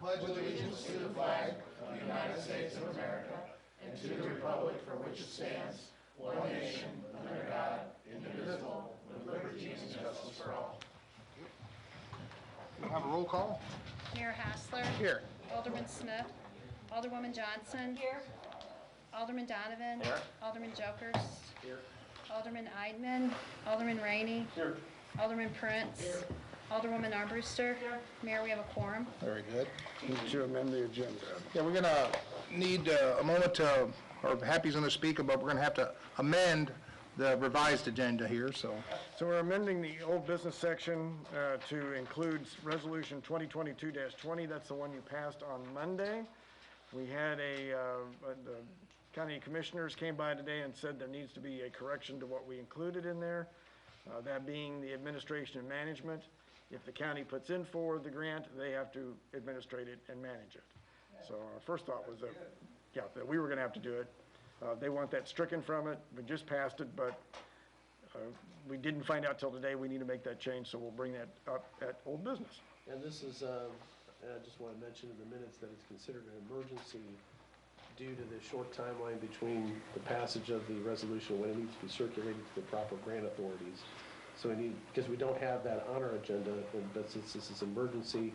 pledge allegiance to the flag of the United States of America and to the republic for which it stands, one nation, under God, indivisible, with liberty and justice for all. We'll have a roll call. Mayor Hassler. Here. Alderman Smith. Alderwoman Johnson. Here. Alderman Donovan. Here. Alderman Jokers. Here. Alderman Eidman. Alderman Rainey. Here. Alderman Prince. Here. Alderwoman Armbruster. Here. Mayor, we have a quorum. Very good. Need to amend the agenda. Yeah, we're going to need a moment to, or Happy's going to speak, but we're going to have to amend the revised agenda here, so. So we're amending the old business section to include Resolution 2022-20. That's the one you passed on Monday. We had the county commissioners came by today and said there needs to be a correction to what we included in there, that being the administration and management. If the county puts in for the grant, they have to administrate it and manage it. So our first thought was that we were going to have to do it. They want that stricken from it. We just passed it, but we didn't find out till today we need to make that change, so we'll bring that up at old business. And this is, I just want to mention in the minutes that it's considered an emergency due to the short timeline between the passage of the resolution when it needs to be circulated to the proper grant authorities. So we need, because we don't have that on our agenda, but since this is emergency,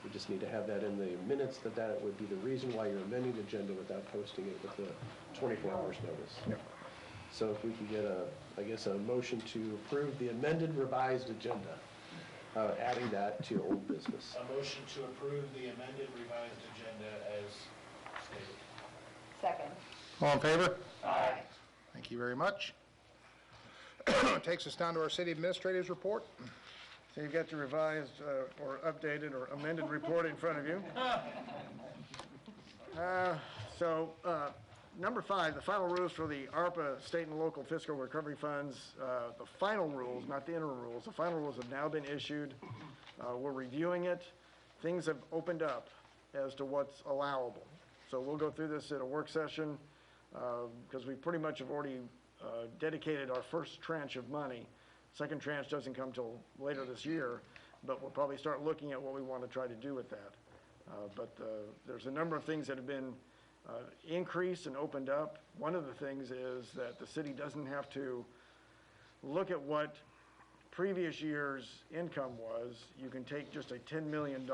we just need to have that in the minutes, that would be the reason why you're amending the agenda without posting it with the 24 hours notice. Yep. So if we could get a motion to approve the amended revised agenda, adding that to old business. A motion to approve the amended revised agenda as stated. Second. All in favor? Aye. Thank you very much. Takes us down to our city administrator's report. So you've got the revised or updated or amended report in front of you. Number 5, the final rules for the ARPA state and local fiscal recovery funds. The final rules, not the interim rules, the final rules have now been issued. We're reviewing it. Things have opened up as to what's allowable. So we'll go through this at a work session because we pretty much have already dedicated our first tranche of money. Second tranche doesn't come till later this year, but we'll probably start looking at what we want to try to do with that. But there's a number of things that have been increased and opened up. One of the things is that the city doesn't have to look at what previous year's income was. You can take just a $10 million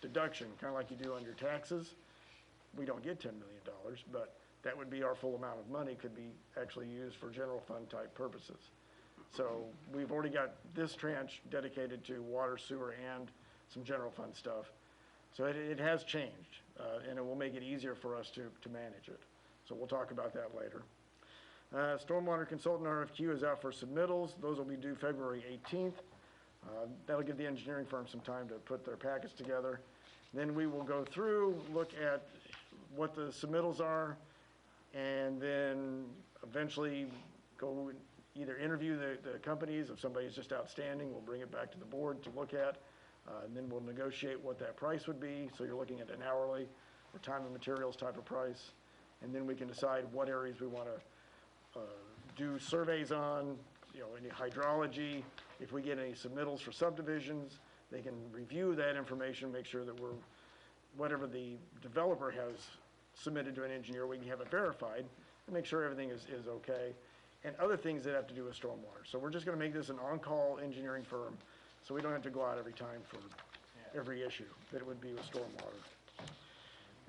deduction, kind of like you do on your taxes. We don't get $10 million, but that would be our full amount of money, could be actually used for general fund type purposes. So we've already got this tranche dedicated to water, sewer, and some general fund stuff. So it has changed, and it will make it easier for us to manage it. So we'll talk about that later. Stormwater consultant RFQ is out for submittals. Those will be due February 18th. That'll give the engineering firm some time to put their package together. Then we will go through, look at what the submittals are, and then eventually go either interview the companies. If somebody's just outstanding, we'll bring it back to the board to look at. And then we'll negotiate what that price would be. So you're looking at an hourly or time and materials type of price. And then we can decide what areas we want to do surveys on, any hydrology. If we get any submittals for subdivisions, they can review that information, make sure that whatever the developer has submitted to an engineer, we can have it verified and make sure everything is okay. And other things that have to do with stormwater. So we're just going to make this an on-call engineering firm, so we don't have to go out every time for every issue that it would be with stormwater.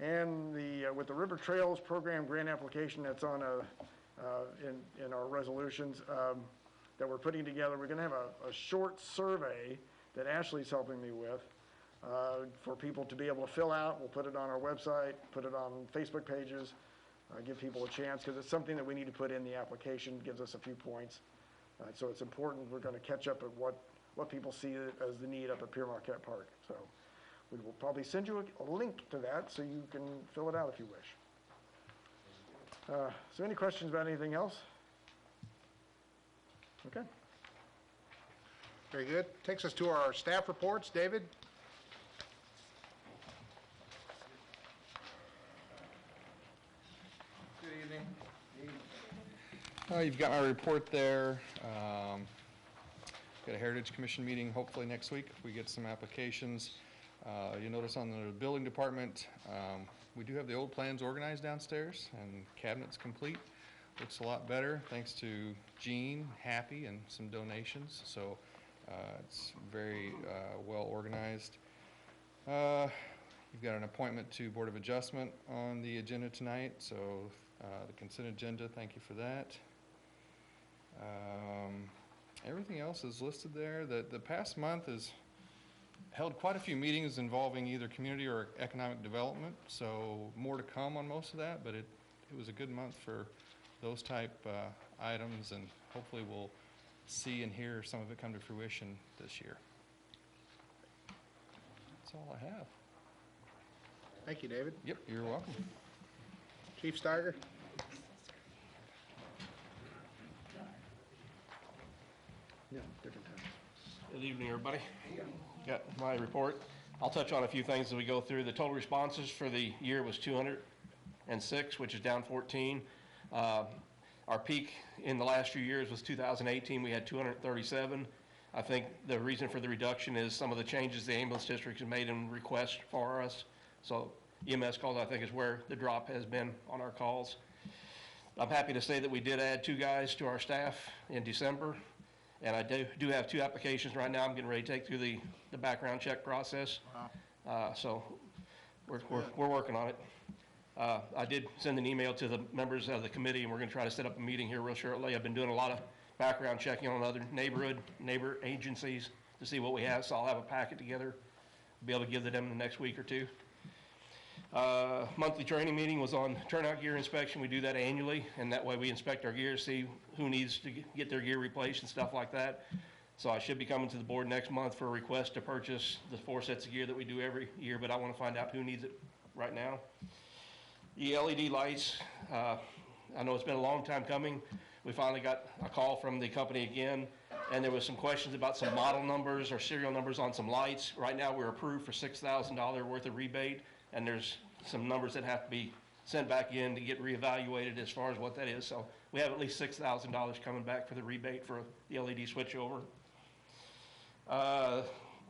And with the River Trails Program grant application that's on in our resolutions that we're putting together, we're going to have a short survey that Ashley's helping me with for people to be able to fill out. We'll put it on our website, put it on Facebook pages, give people a chance, because it's something that we need to put in the application, gives us a few points. So it's important. We're going to catch up at what people see as the need up at Pier Marquette Park. So we will probably send you a link to that so you can fill it out if you wish. So any questions about anything else? Okay. Very good. Takes us to our staff reports. David? Good evening. You've got my report there. Got a Heritage Commission meeting hopefully next week if we get some applications. You'll notice on the building department, we do have the old plans organized downstairs and cabinets complete. Looks a lot better thanks to Gene, Happy, and some donations. So it's very well organized. You've got an appointment to Board of Adjustment on the agenda tonight. So the consent agenda, thank you for that. Everything else is listed there. The past month has held quite a few meetings involving either community or economic development, so more to come on most of that, but it was a good month for those type items, and hopefully we'll see and hear some of it come to fruition this year. That's all I have. Thank you, David. Yep, you're welcome. Chief Steiger? Yeah, different times. Good evening, everybody. Got my report. I'll touch on a few things as we go through. The total responses for the year was 206, which is down 14. Our peak in the last few years was 2018. We had 237. I think the reason for the reduction is some of the changes the ambulance district has made in requests for us. So EMS calls, I think, is where the drop has been on our calls. I'm happy to say that we did add 2 guys to our staff in December. And I do have 2 applications right now. I'm getting ready to take through the background check process. Wow. So we're working on it. I did send an email to the members of the committee, and we're going to try to set up a meeting here real shortly. I've been doing a lot of background checking on other neighbor agencies to see what we have. So I'll have a packet together, be able to give to them in the next week or 2. Monthly training meeting was on turnout gear inspection. We do that annually, and that way we inspect our gear, see who needs to get their gear replaced and stuff like that. So I should be coming to the board next month for a request to purchase the 4 sets of gear that we do every year, but I want to find out who needs it right now. The LED lights, I know it's been a long time coming. We finally got a call from the company again, and there was some questions about some model numbers or serial numbers on some lights. Right now we're approved for $6,000 worth of rebate, and there's some numbers that have to be sent back in to get reevaluated as far as what that is. So we have at least $6,000 coming back for the rebate for the LED switchover.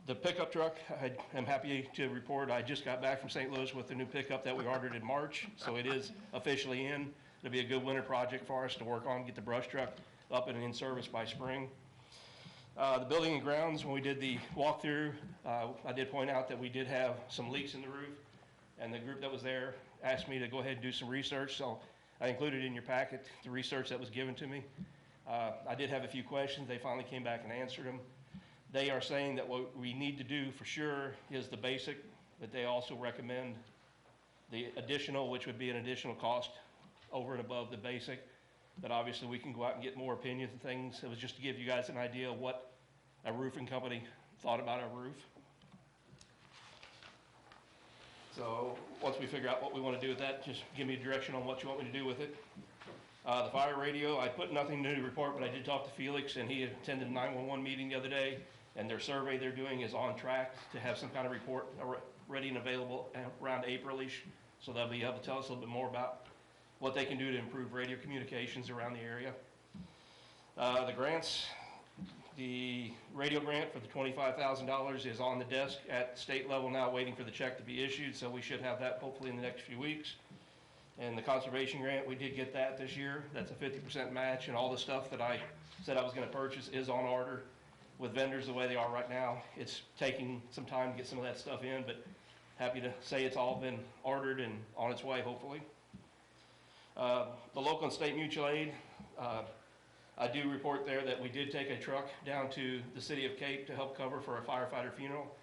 The pickup truck, I am happy to report I just got back from St. Louis with the new pickup that we ordered in March. So it is officially in. It'll be a good winter project for us to work on, get the brush truck up and in service by spring. The building and grounds, when we did the walkthrough, I did point out that we did have some leaks in the roof. And the group that was there asked me to go ahead and do some research, so I included in your packet the research that was given to me. I did have a few questions. They finally came back and answered them. They are saying that what we need to do for sure is the basic, but they also recommend the additional, which would be an additional cost over and above the basic. But obviously we can go out and get more opinions and things. It was just to give you guys an idea of what a roofing company thought about our roof. So once we figure out what we want to do with that, just give me a direction on what you want me to do with it. The fire radio, I put nothing new to report, but I did talk to Felix, and he attended a 911 meeting the other day, and their survey they're doing is on track to have some kind of report ready and available around April-ish. So they'll be able to tell us a little bit more about what they can do to improve radio communications around the area. The grants. The radio grant for the $25,000 is on the desk at state level now, waiting for the check to be issued, so we should have that hopefully in the next few weeks. And the conservation grant, we did get that this year. That's a 50% match, and all the stuff that I said I was going to purchase is on order. With vendors the way they are right now, it's taking some time to get some of that stuff in, but happy to say it's all been ordered and on its way, hopefully. The local and state mutual aid, I do report there that we did take a truck down to the city of Cape to help cover for a firefighter funeral.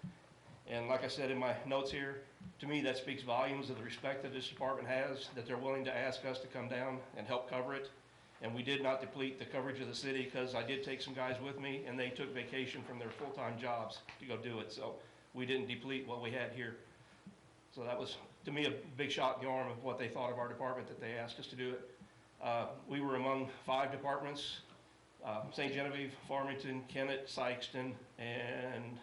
And like I said in my notes here, to me that speaks volumes of the respect that this department has, that they're willing to ask us to come down and help cover it. And we did not deplete the coverage of the city, because I did take some guys with me and they took vacation from their full-time jobs to go do it. So we didn't deplete what we had here. So that was, to me, a big shot in the arm of what they thought of our department, that they asked us to do it. We were among 5 departments, St. Genevieve, Farmington, Kennett, Sykeston, and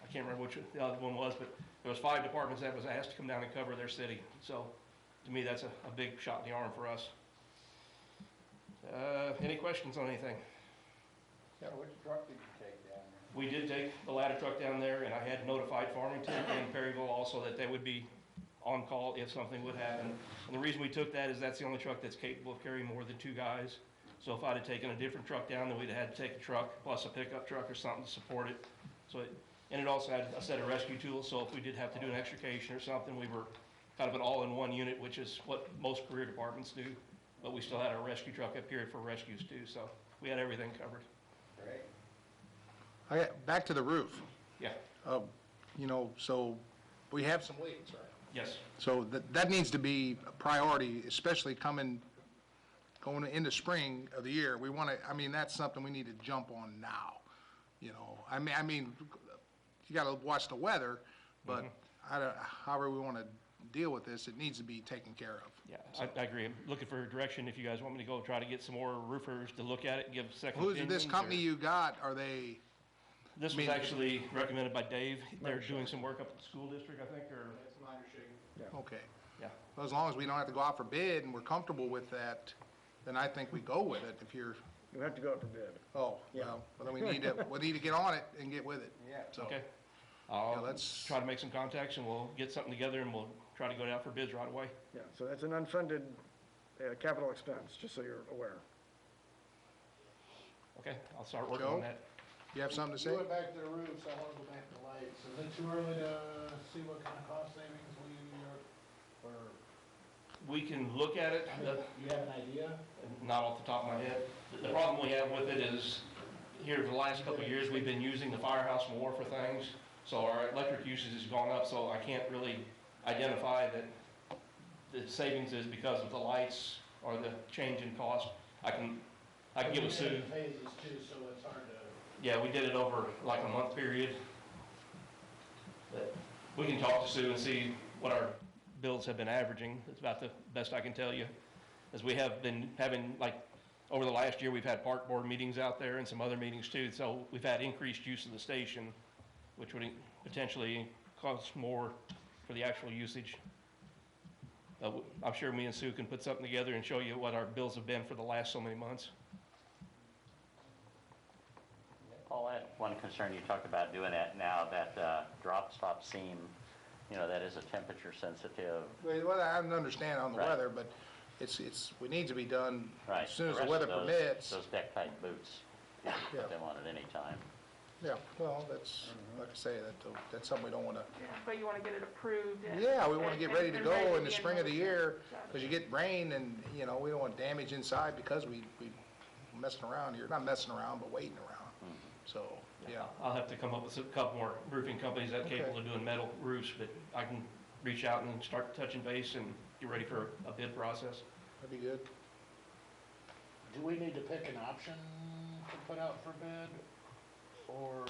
I can't remember which the other one was, but there was 5 departments that was asked to come down and cover their city. So to me, that's a big shot in the arm for us. Any questions on anything? Yeah, which truck did you take down We did take the ladder truck down there, and I had notified Farmington and Perryville also that they would be on call if something would happen. And the reason we took that is that's the only truck that's capable of carrying more than 2 guys. So if I'd have taken a different truck down, then we'd have had to take a truck plus a pickup truck or something to support it. And it also had a set of rescue tools, so if we did have to do an extrication or something, we were kind of an all-in-one unit, which is what most career departments do. But we still had our rescue truck up here for rescues too, so we had everything covered. Back to the roof. Yeah, So we have some leaks, right? yes. So that needs to be a priority, especially going into spring of the year. We want to, that's something we need to jump on now. You got to watch the weather, but however we want to deal with this, it needs to be taken care of. Yeah, I agree. I'm looking for direction if you guys want me to go try to get some more roofers to look at it and give second Who's opinions. this company you got? Are they? This was actually recommended by Dave. They're doing some work up at the school district, I think, or, Okay. yeah. Well, as long as we don't have to go out for bid and we're comfortable with that, then I think we go with it. If you're, You have to go out for bid. well, then we need to get on it and get with it. Yeah. So, Okay. Yeah, I'll let's- try to make some contacts and we'll get something together and we'll try to go out for bids right away. Yeah, so that's an unfunded capital expense, just so you're aware. Okay, I'll start working Joe? on that. You have something to say? You went back to the roofs, I want to go back to lights. Is it too early to see what kind of cost savings we are, or, We can look at it, I mean, you have an idea? not off the top of my head. The problem we have with it is, here for the last couple of years, we've been using the firehouse more for things. So our electric usage has gone up, so I can't really identify that the savings is because of the lights or the change in cost. I can give a Sue. Phases too, so it's hard to. Yeah, we did it over like a month period. But we can talk to Sue and see what our bills have been averaging. It's about the best I can tell you. As we have been having, like, over the last year, we've had park board meetings out there and some other meetings too. So we've had increased use of the station, which would potentially cost more for the actual usage. I'm sure me and Sue can put something together and show you what our bills have been for the last so many months. Paul, I had one concern. You talked about doing that now, that drop-stop seam, that is a temperature sensitive. Well, I understand on the Right. weather, but we need to be done Right. as soon as the rest weather of those- permits. Those deck-type boots, you can Yeah. put them on at any time. Yeah, well, that's, like I say, that's something we don't want to, But you want to get it approved. yeah, we want to get ready to and go ready to in the be spring of the motion. year, Exactly. because you get rain and, we don't want damage inside because we messing around here, not messing around, but waiting around. So, yeah. I'll have to come up with a couple more roofing companies that are capable of doing metal roofs, but I can reach out and start touching base and get ready for a bid process. That'd be good. Do we need to pick an option to put out for bid? Or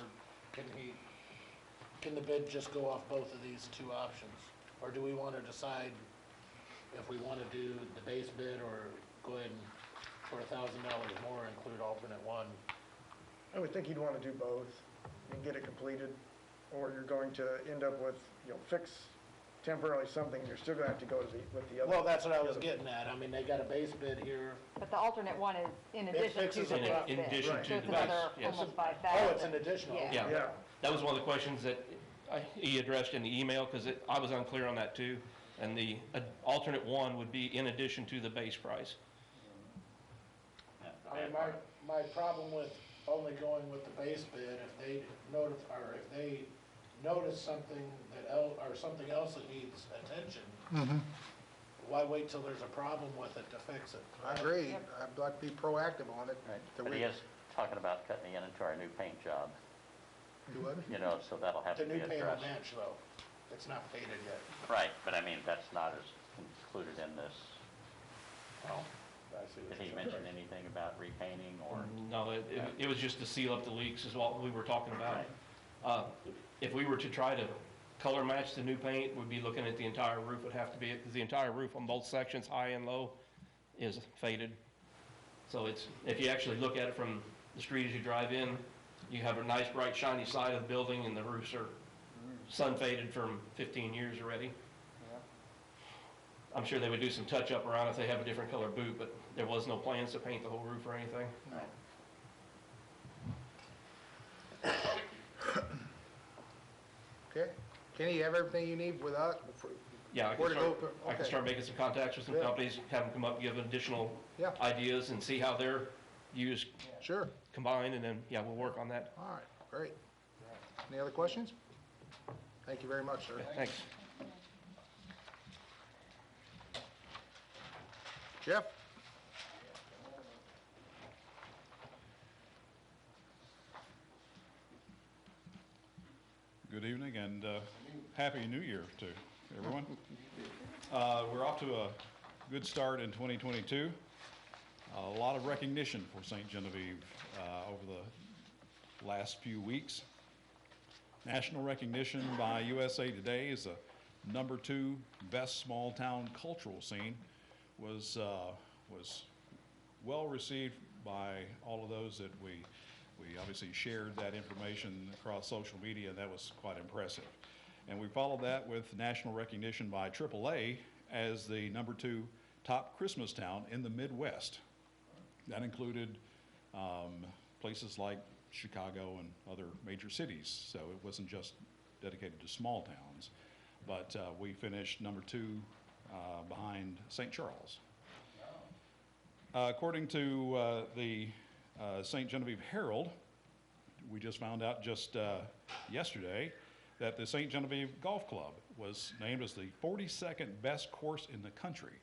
can the bid just go off both of these 2 options? Or do we want to decide if we want to do the base bid or go ahead and for $1,000 more include alternate 1? I would think you'd want to do both and get it completed, or you're going to end up with, fix temporarily something, you're still going to have to go with the other. Well, that's what I was getting at. I mean, they got a base bid here. But the alternate one is in addition to fixes the it base up. bid. In addition Right. to So the it's base, another yes. almost 5,000. Oh, it's an additional. Yeah. Yeah, Yeah. that was one of the questions that he addressed in the email, because I was unclear on that too. And the alternate 1 would be in addition to the base price. Yeah, the I mean, bad part. my problem with only going with the base bid, if they notice something or something else that needs attention, why wait till there's a problem with it to fix it? I agree. I'd like to be proactive on it. Right. That But we- he is talking about cutting into our new paint job, Do what? so that'll have The to be new paint on addressed. bench though, it's not faded yet. Right, but I mean, that's not as included in this. Oh, I see what Did he you're saying. mention anything about repainting or? No, it was just to seal up the leaks is what we were talking about. Right. If we were to try to color match the new paint, we'd be looking at the entire roof would have to be, because the entire roof on both sections, high and low, is faded. So if you actually look at it from the street as you drive in, you have a nice bright shiny side of the building and the roofs are sun faded from 15 years already. I'm sure they would do some touch up around if they have a different color boot, but there was no plans to paint the whole roof or anything. Right. Okay. Kenny, you have everything you need with us? Yeah, Where to go? I can Okay. start making some contacts with some Yeah. companies, have them come up, give additional Yeah. ideas and see how they're used Sure. combined, and then, yeah, we'll work on that. All right, great. Any other questions? Thank you very much, sir. Thanks. Jeff? Good evening and Happy New Year to everyone. We're off to a good start in 2022. A lot of recognition for St. Genevieve over the last few weeks. National recognition by USA Today as the #2 best small town cultural scene was well received by all of those that we obviously shared that information across social media. That was quite impressive. And we followed that with national recognition by AAA as the #2 top Christmas town in the Midwest. That included places like Chicago and other major cities. So it wasn't just dedicated to small towns, but we finished #2 behind St. Charles. According to the St. Genevieve Herald, we just found out just yesterday that the St. Genevieve Golf Club was named as the 42nd best course in the country.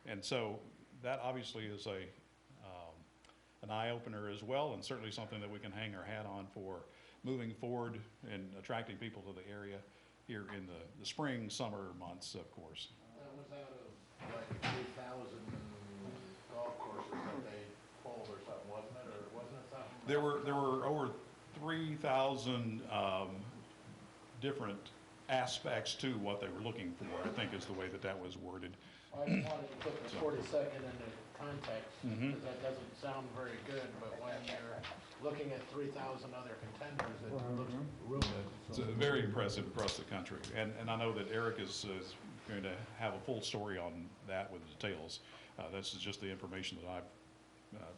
And so that obviously is an eye-opener as well, and certainly something that we can hang our hat on for moving forward and attracting people to the area here in the spring, summer months, of course. That was out of like 3,000 golf courses that they pulled or something, wasn't it? Or wasn't it something? There were over 3,000 different aspects to what they were looking for, I think is the way that was worded. I just wanted to put the 42nd into context, because that doesn't sound very good, but when you're looking at 3,000 other contenders, it looks real good. It's very impressive across the country. And I know that Eric is going to have a full story on that with details. This is just the information that I've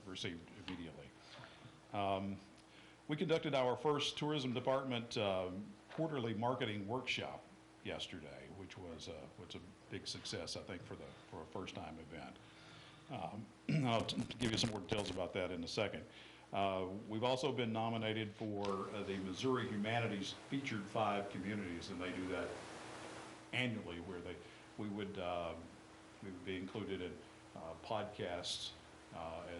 received immediately. We conducted our first tourism department quarterly marketing workshop yesterday, which was a big success, I think, for a first-time event. I'll give you some more details about that in a second. We've also been nominated for the Missouri Humanities Featured 5 Communities, and they do that annually, where we would be included in podcasts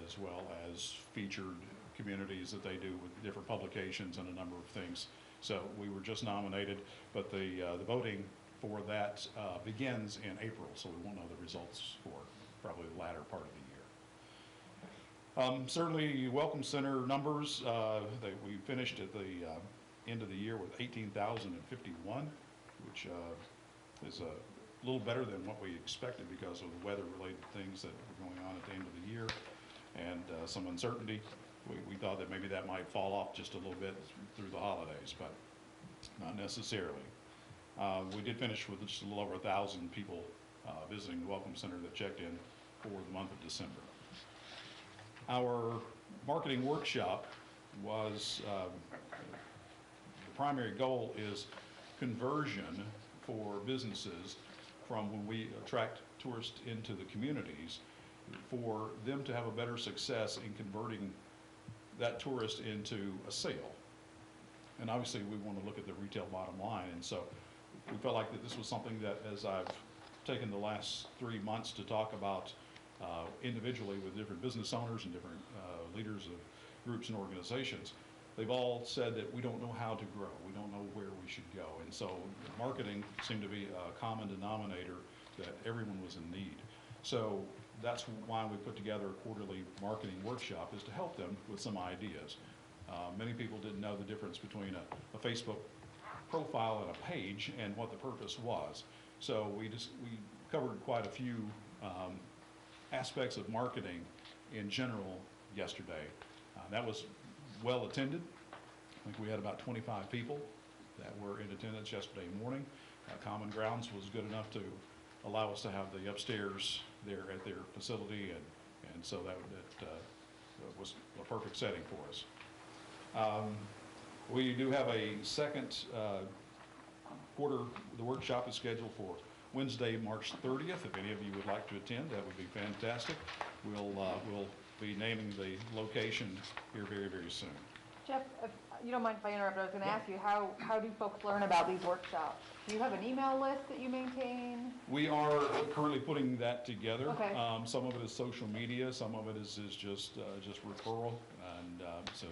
as well as featured communities that they do with different publications and a number of things. So we were just nominated, but the voting for that begins in April, so we won't know the results for probably the latter part of the year. Certainly, Welcome Center numbers, we finished at the end of the year with 18,051, which is a little better than what we expected because of the weather-related things that were going on at the end of the year and some uncertainty. We thought that maybe that might fall off just a little bit through the holidays, but not necessarily. We did finish with just a little over 1,000 people visiting the Welcome Center that checked in for the month of December. Our marketing workshop was, the primary goal is conversion for businesses from when we attract tourists into the communities, for them to have a better success in converting that tourist into a sale. And obviously we want to look at the retail bottom line, and so we felt like that this was something that, as I've taken the last 3 months to talk about individually with different business owners and different leaders of groups and organizations, they've all said that we don't know how to grow, we don't know where we should go, and so marketing seemed to be a common denominator that everyone was in need. So that's why we put together a quarterly marketing workshop, is to help them with some ideas. Many people didn't know the difference between a Facebook profile and a page and what the purpose was. So we covered quite a few aspects of marketing in general yesterday. That was well attended. I think we had about 25 people that were in attendance yesterday morning. Common Grounds was good enough to allow us to have the upstairs there at their facility, and so that was a perfect setting for us. We do have a second quarter, the workshop is scheduled for Wednesday, March 30th. If any of you would like to attend, that would be fantastic. We'll be naming the location here very, very soon. Jeff, if you don't mind if I interrupt, I was going to ask you, how do folks learn about these workshops? Do you have an email list that you maintain? We are currently putting that together. Okay. Some of it is social media, some of it is just referral, and so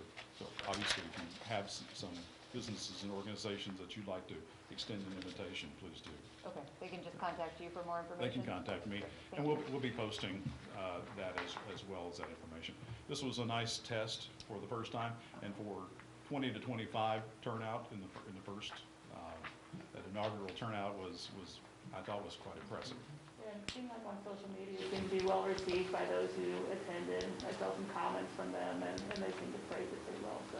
obviously if you have some businesses and organizations that you'd like to extend an invitation, please do. Okay, they can just contact you for more They information? can contact me, and we'll be posting that as well as that information. This was a nice test for the first time, and for 20 to 25 turnout in the first, that inaugural turnout was I thought was quite impressive. Yeah, it seemed like on social media, it seemed to be well received by those who attended. I saw some comments from them, and they seemed to praise it pretty well, so.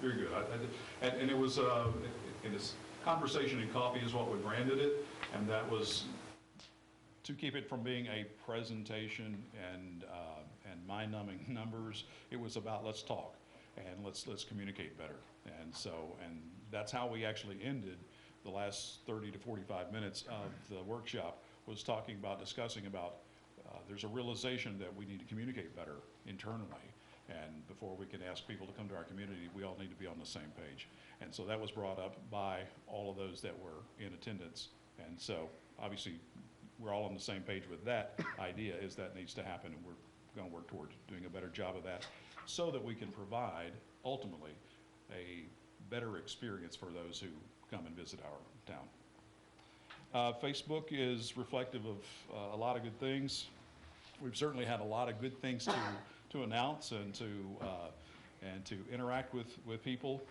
Very good. And it was, in this conversation and coffee is what we branded it, and that was to keep it from being a presentation and mind-numbing numbers. It was about let's talk and let's communicate better. And that's how we actually ended the last 30 to 45 minutes of the workshop, was discussing about there's a realization that we need to communicate better internally. And before we can ask people to come to our community, we all need to be on the same page. And so that was brought up by all of those that were in attendance. And so obviously we're all on the same page with that idea, is that needs to happen, and we're going to work toward doing a better job of that so that we can provide ultimately a better experience for those who come and visit our town. Facebook is reflective of a lot of good things. We've certainly had a lot of good things to announce and to interact with people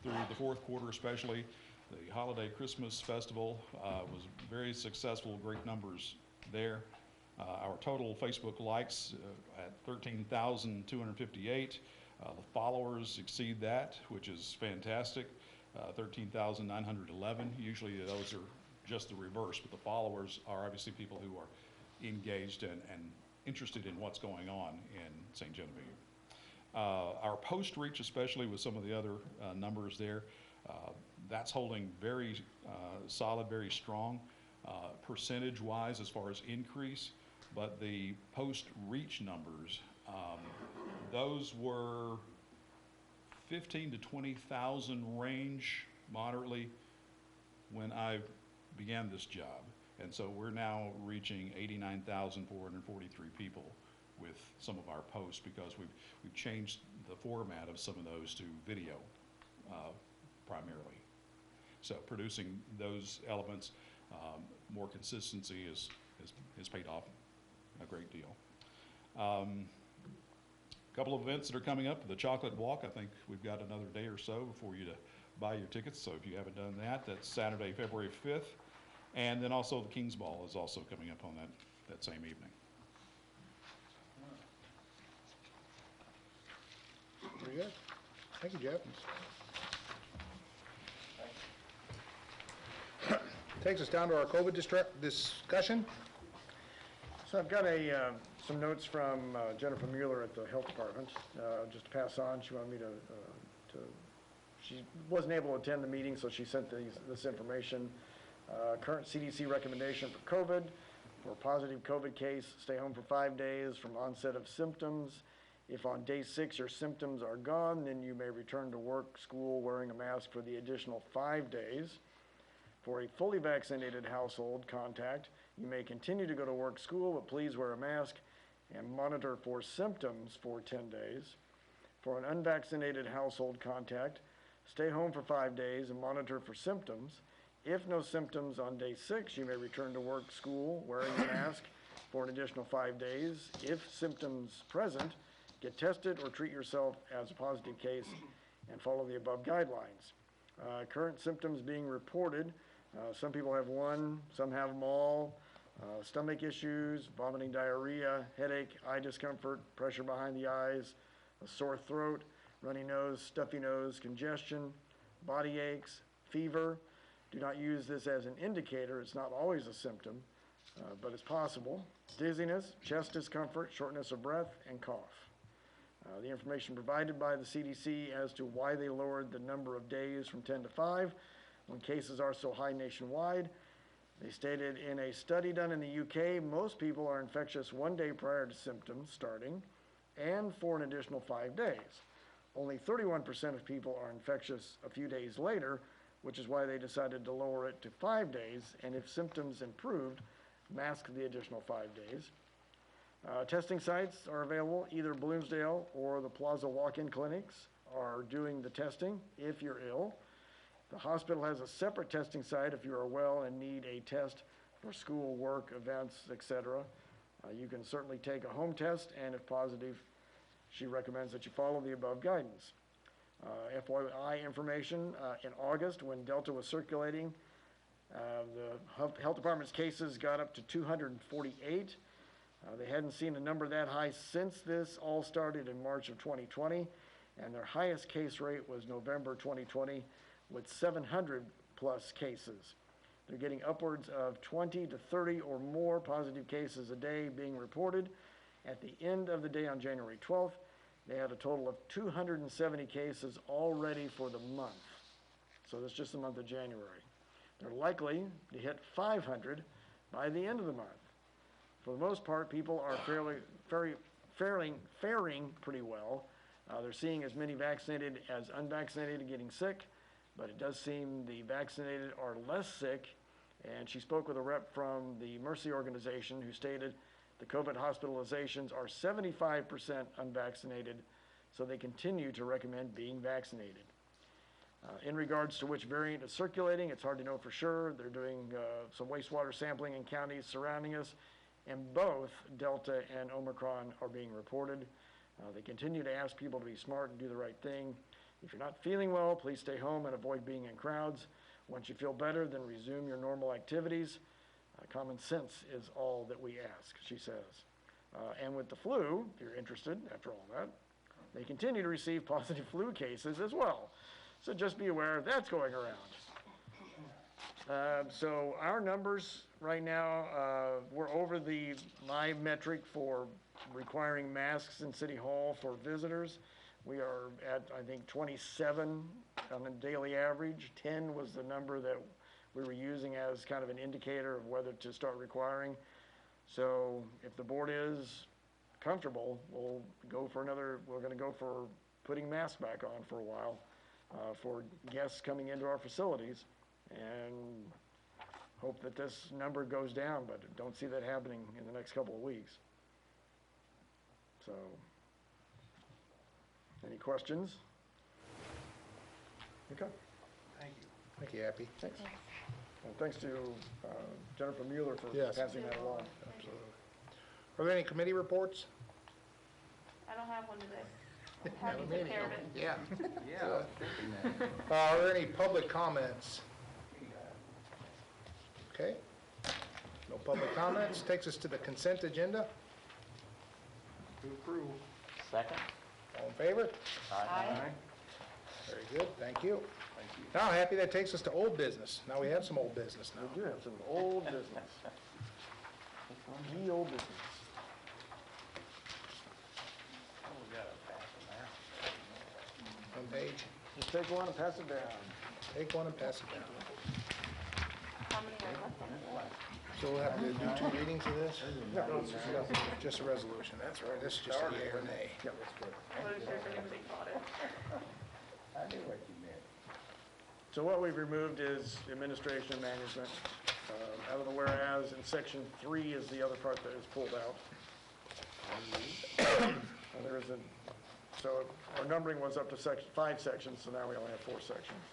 through the fourth quarter, especially. The holiday Christmas festival was very successful, great numbers there. Our total Facebook likes at 13,258. The followers exceed that, which is fantastic, 13,911. Usually those are just the reverse, but the followers are obviously people who are engaged and interested in what's going on in St. Genevieve. Our post reach, especially with some of the other numbers there, that's holding very solid, very strong percentage-wise as far as increase, but the post reach numbers, those were 15 to 20,000 range moderately when I began this job. And so we're now reaching 89,443 people with some of our posts, because we've changed the format of some of those to video primarily. So producing those elements, more consistency has paid off a great deal. A couple of events that are coming up. The Chocolate Walk, I think we've got another day or so before you to buy your tickets. So if you haven't done that, that's Saturday, February 5th. And then also the King's Ball is also coming up on that same evening. Very good. Thank you, Jeff. Takes us down to our COVID discussion. So I've got some notes from Jennifer Mueller at the Health Department, just to pass on. She wanted me she wasn't able to attend the meeting, so she sent this information. Current CDC recommendation for COVID: for a positive COVID case, stay home for 5 days from onset of symptoms. If on day 6 your symptoms are gone, then you may return to work, school, wearing a mask for the additional 5 days. For a fully vaccinated household contact, you may continue to go to work, school, but please wear a mask and monitor for symptoms for 10 days. For an unvaccinated household contact, stay home for 5 days and monitor for symptoms. If no symptoms on day 6, you may return to work, school, wearing a mask for an additional 5 days. If symptoms present, get tested or treat yourself as a positive case and follow the above guidelines. Current symptoms being reported: some people have one, some have them all. Stomach issues, vomiting, diarrhea, headache, eye discomfort, pressure behind the eyes, a sore throat, runny nose, stuffy nose, congestion, body aches, fever. Do not use this as an indicator. It's not always a symptom, but it's possible. Dizziness, chest discomfort, shortness of breath, and cough. The information provided by the CDC as to why they lowered the number of days from 10 to 5 when cases are so high nationwide. They stated in a study done in the UK, most people are infectious 1 day prior to symptoms starting and for an additional 5 days. Only 31% of people are infectious a few days later, which is why they decided to lower it to 5 days, and if symptoms improved, mask the additional 5 days. Testing sites are available, either Bloomsdale or the Plaza walk-in clinics are doing the testing if you're ill. The hospital has a separate testing site if you are well and need a test for school, work, events, etc. You can certainly take a home test, and if positive, she recommends that you follow the above guidance. Fyi information, in August, when Delta was circulating, the health department's cases got up to 248. They hadn't seen a number that high since this all started in March of 2020, and their highest case rate was November 2020 with 700 plus cases. They're getting upwards of 20 to 30 or more positive cases a day being reported. At the end of the day on January 12th, they had a total of 270 cases already for the month. So that's just the month of January. They're likely to hit 500 by the end of the month. For the most part, people are faring pretty well. They're seeing as many vaccinated as unvaccinated getting sick, but it does seem the vaccinated are less sick. And she spoke with a rep from the Mercy organization who stated the COVID hospitalizations are 75% unvaccinated, so they continue to recommend being vaccinated. In regards to which variant is circulating, it's hard to know for sure. They're doing some wastewater sampling in counties surrounding us, and both Delta and Omicron are being reported. They continue to ask people to be smart and do the right thing. If you're not feeling well, please stay home and avoid being in crowds. Once you feel better, then resume your normal activities. Common sense is all that we ask, she says. And with the flu, if you're interested, after all that, they continue to receive positive flu cases as well. So just be aware that's going around. So our numbers right now, we're over my metric for requiring masks in City Hall for visitors. We are at, I think, 27 on a daily average. 10 was the number that we were using as kind of an indicator of whether to start requiring. So if the board is comfortable, we're going to go for putting masks back on for a while for guests coming into our facilities, and hope that this number goes down, but don't see that happening in the next couple of weeks. So, any questions? Okay. Thank you. Thank you, Happy. Thanks. And thanks to Jennifer Mueller for Yes. passing that along. Absolutely. Are there any committee reports? I don't have one today. Have Happy a to meeting. take care of it. Yeah. Yeah, I was thinking that. Are there any public comments? Okay. No public comments. Takes us to the consent agenda. To approve. Second? All in favor? Aye. Very good, thank you. Now, Happy, that takes us to old business. Now we have some old business now. We do have some old business. Ye old business. One page. Just take one and pass it down. Take one and pass it down. How many are left on it? So we'll have to do 2 readings of this? No, Just a resolution, that's right. This is just a yea or nay. yeah, that's good. I wasn't sure if anybody caught it. I knew what you meant. So what we've removed is administration and management. Out of the whereas, and section 3 is the other part that is pulled out. There is so our numbering was up to 5 sections, so now we only have 4 sections.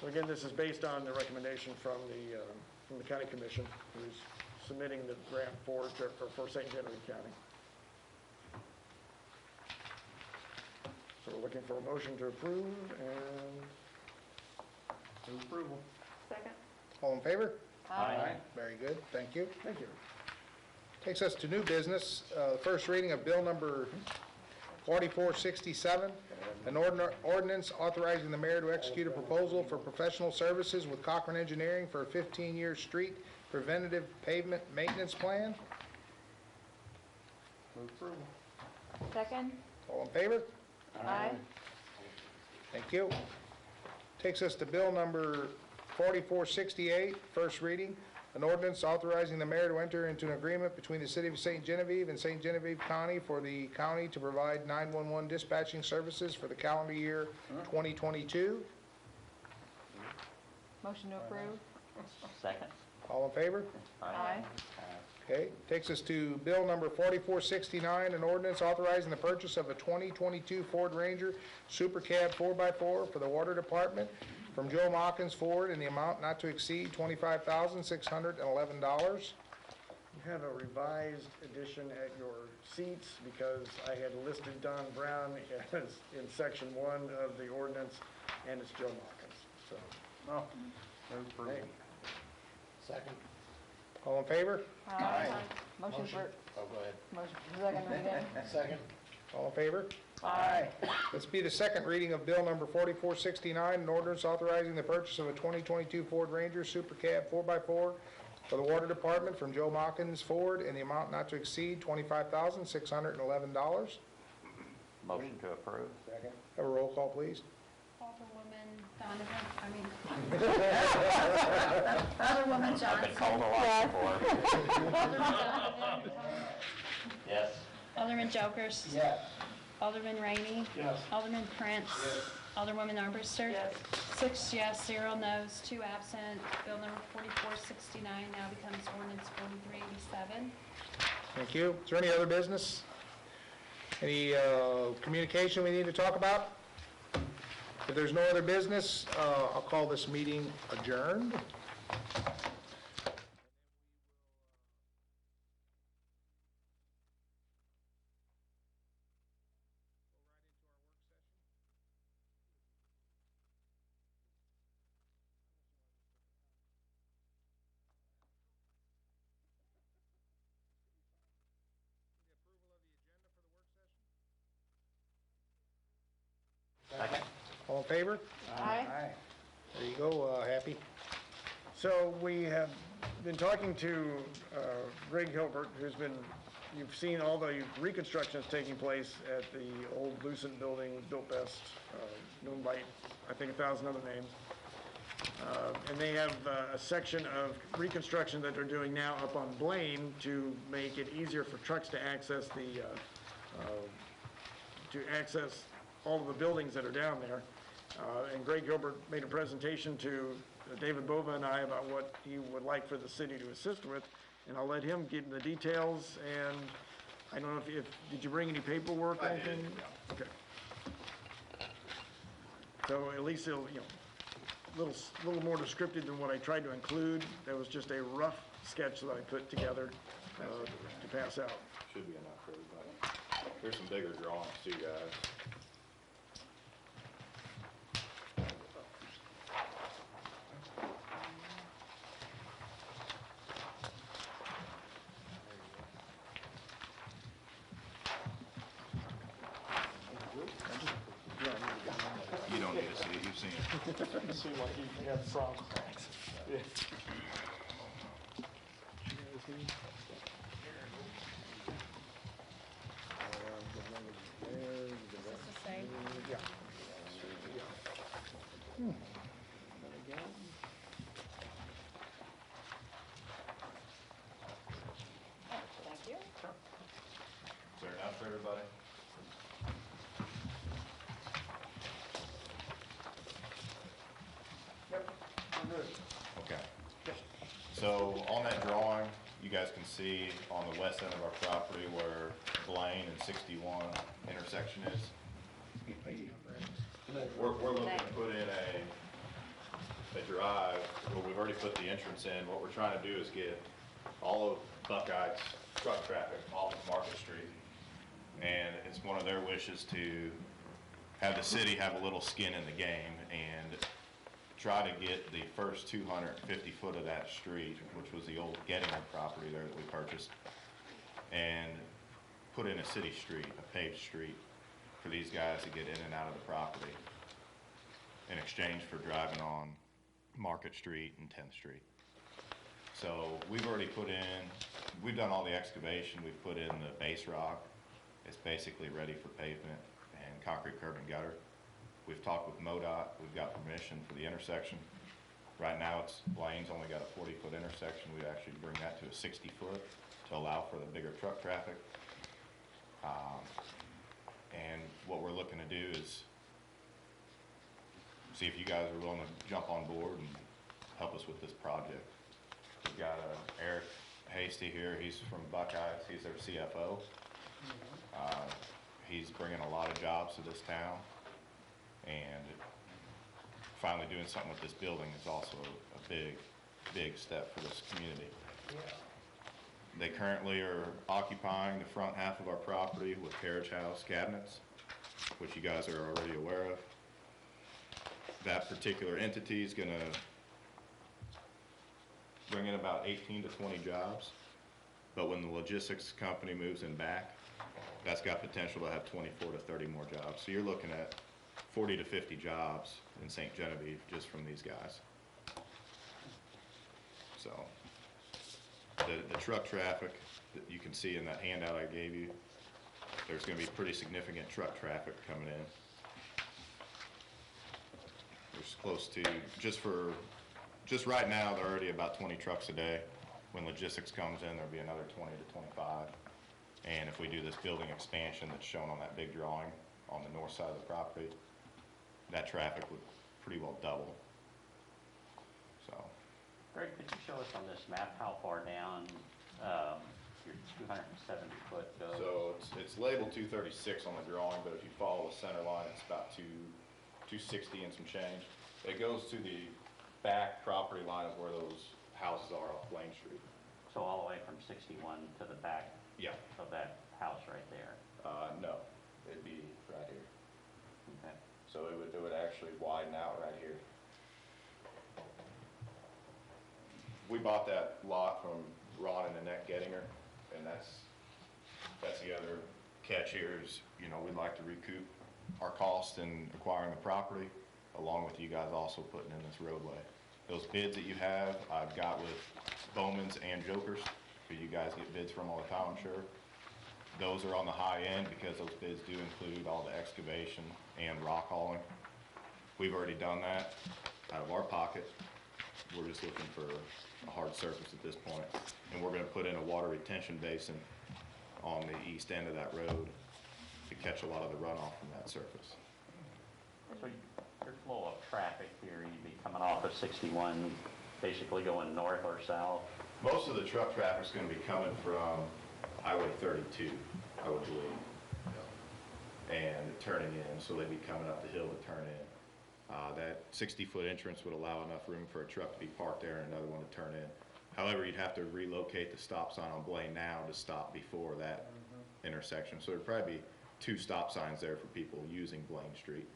So again, this is based on the recommendation from the county commission, who's submitting the grant for St. Genevieve County. So we're looking for a motion to approve and To approval. Second? All in favor? Aye. Very good, thank you. thank you. Takes us to new business, first reading of bill number 4467, an ordinance authorizing the mayor to execute a proposal for professional services with Cochran Engineering for a 15-year street preventative pavement maintenance plan. To approval. Second? All in favor? Aye. Thank you. Takes us to bill number 4468, first reading. An ordinance authorizing the mayor to enter into an agreement between the city of St. Genevieve and St. Genevieve County for the county to provide 911 dispatching services for the calendar year 2022. Motion to approve? Second? All in favor? Aye. Okay, takes us to bill number 4469, an ordinance authorizing the purchase of a 2022 Ford Ranger Super Cab 4x4 for the water department from Joe Mockins Ford in the amount not to exceed $25,611. You have a revised edition at your seats because I had listed Don Brown as in section 1 of the ordinance, and it's Joe Mockins, so. Hey. Second. All in favor? Aye. Motion for, Oh, go ahead. motion for second reading? Second. All in favor? Aye. This be the second reading of bill number 4469, an ordinance authorizing the purchase of a 2022 Ford Ranger Super Cab 4x4 for the water department from Joe Mockins Ford in the amount not to exceed $25,611. Motion to approve? Second. Have a roll call, please. Alderwoman Donovan, Alderwoman I've Johnson. been called a lot before. Alderman Donovan. Yes. Alderman Jokers. Yes. Alderman Rainey. Yes. Alderman Prince. Alderwoman Armbruster. Yes. 6 yes, 0 no's, 2 absent. Bill number 4469 now becomes ordinance 4387. Thank you. Is there any other business? Any communication we need to talk about? If there's no other business, I'll call this meeting adjourned. Second? All in favor? Aye. There you go, Happy. So we have been talking to Greg Hilbert, who's been, you've seen all the reconstruction that's taking place at the old Lucent building, built best, known by, I think, 1,000 other names. And they have a section of reconstruction that they're doing now up on Blaine to make it easier for trucks to access all of the buildings that are down there. And Greg Gilbert made a presentation to David Bova and I about what he would like for the city to assist with, and I'll let him give the details. And I don't know if did you bring any paperwork or anything? yeah. Okay. So at least it'll, little more descriptive than what I tried to include. That was just a rough sketch that I put together to pass out. Should be enough for everybody. Here's some bigger drawings too, guys. You don't need to see it, you've seen it. It seemed like he had frog cracks. Is this the same? Thank you. Is there enough for everybody? Okay. So on that drawing, you guys can see on the west end of our property where Blaine and 61 intersection is. We're looking to put in a drive, well, we've already put the entrance in. What we're trying to do is get all of Buckeye's truck traffic off of Market Street. And it's one of their wishes to have the city have a little skin in the game and try to get the first 250 foot of that street, which was the old Gettinger property there that we purchased, and put in a city street, a paved street, for these guys to get in and out of the property in exchange for driving on Market Street and 10th Street. So we've already put in, we've done all the excavation, we've put in the base rock, It's basically ready for pavement and concrete curb and gutter. We've talked with MoDOT, we've got permission for the intersection. Right now, Blaine's only got a 40-foot intersection. We'd actually bring that to a 60-foot to allow for the bigger truck traffic. And what we're looking to do is see if you guys are willing to jump on board and help us with this project. We've got Eric Hasty here. He's from Buckeyes. He's their CFO. He's bringing a lot of jobs to this town, and finally doing something with this building is also a big step for this community. They currently are occupying the front half of our property with carriage house cabinets, which you guys are already aware of. That particular entity is gonna bring in about 18 to 20 jobs, but when the logistics company moves in back, that's got potential to have 24 to 30 more jobs. So you're looking at 40 to 50 jobs in St. Genevieve just from these guys. So the truck traffic that you can see in that handout I gave you, there's going to be pretty significant truck traffic coming in. There's close to, just right now, there are already about 20 trucks a day. When logistics comes in, there'll be another 20 to 25. And if we do this building expansion that's shown on that big drawing on the north side of the property, that traffic would pretty well double. So. Greg, could you show us on this map how far down your 270-foot goes? So it's labeled 236 on the drawing, but if you follow the center line, it's about 260 and some change. It goes to the back property line of where those houses are off Blaine Street. So all the way from 61 to the back? Yeah. Of that house right there? No, it'd be right here. Okay. So it would actually widen out right here. We bought that lot from Ron and Annette Gettinger, and that's the other catch here is, you know, we'd like to recoup our cost in acquiring the property, along with you guys also putting in this roadway. Those bids that you have, I've got with Bowman's and Jokers, who you guys get bids from all the time, I'm sure. Those are on the high end because those bids do include all the excavation and rock hauling. We've already done that out of our pocket. We're just looking for a hard surface at this point. And we're gonna put in a water retention basin on the east end of that road to catch a lot of the runoff from that surface. So your flow of traffic here, you'd be coming off of 61, basically going north or south? Most of the truck traffic is going to be coming from Highway 32, I would believe, and turning in, so they'd be coming up the hill to turn in. That 60-foot entrance would allow enough room for a truck to be parked there and another one to turn in. However, you'd have to relocate the stop sign on Blaine now to stop before that intersection. So there'd probably be 2 stop signs there for people using Blaine Street.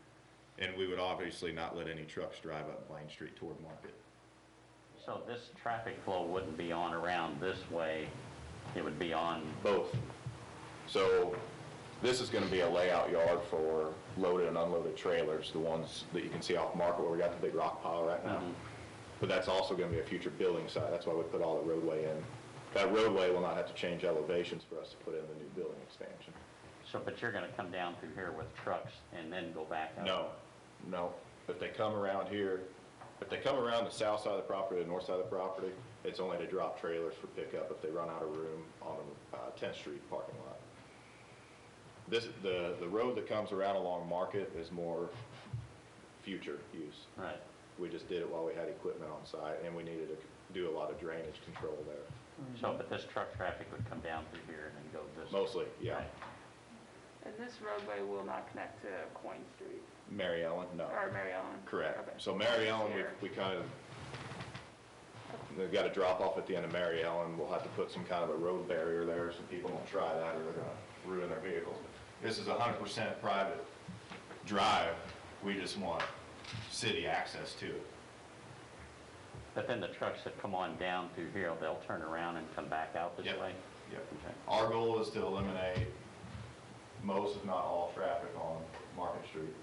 And we would obviously not let any trucks drive up Blaine Street toward Market. So this traffic flow wouldn't be on around this way, it would be on... Both. So this is going to be a layout yard for loaded and unloaded trailers, the ones that you can see off Market where we got the big rock pile right now. But that's also going to be a future building site. That's why we put all the roadway in. That roadway will not have to change elevations for us to put in the new building expansion. So, but you're going to come down through here with trucks and then go back up? No. If they come around here, if they come around the south side of the property, the north side of the property, it's only to drop trailers for pickup if they run out of room on the 10th Street parking lot. The road that comes around along Market is more future use. Right. We just did it while we had equipment on site, and we needed to do a lot of drainage control there. So, but this truck traffic would come down through here and then go this way? Mostly, yeah. Right. And this roadway will not connect to Coin Street, Mary Ellen, no. or Mary Ellen? Correct. Okay. So Mary Ellen, Here. we kind of, they've got to drop off at the end of Mary Ellen. We'll have to put some kind of a road barrier there so people don't try that or they're going to ruin their vehicles. This is 100% private drive. We just want city access to it. But then the trucks that come on down through here, they'll turn around and come back out this Yep. way? Yep. Okay. Our goal is to eliminate most, if not all, traffic on Market Street.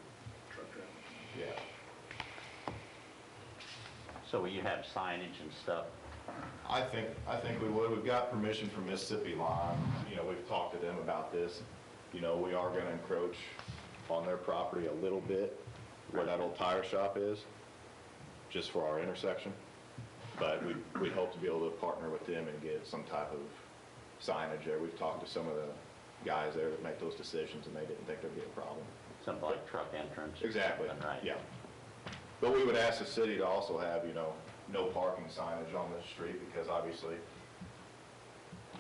Truck traffic. Yeah. So will you have signage and stuff? I think we would. We've got permission from Mississippi Line. You know, we've talked to them about this. You know, we are gonna encroach on their property a little bit where that old tire shop is, just for our intersection. But we hope to be able to partner with them and get some type of signage there. We've talked to some of the guys there that make those decisions, and they didn't think there'd be a problem. Something like truck entrance or Exactly, something, right? yeah. But we would ask the city to also have, you know, no parking signage on the street, because obviously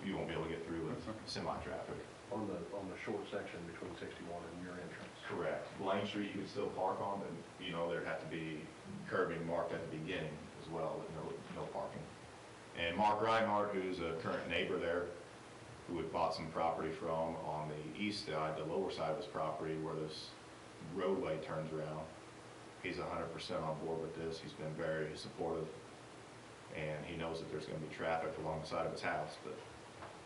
you won't be able to get through with semi-traffic. On the short section between 61 and your entrance. Correct. Lane Street you could still park on, but, you know, there'd have to be curbing marked at the beginning as well, with no parking. And Mark Reinhardt, who's a current neighbor there, who we bought some property from on the east side, the lower side of his property, where this roadway turns around, he's 100% on board with this. He's been very supportive, and he knows that there's gonna be traffic along the side of his house, but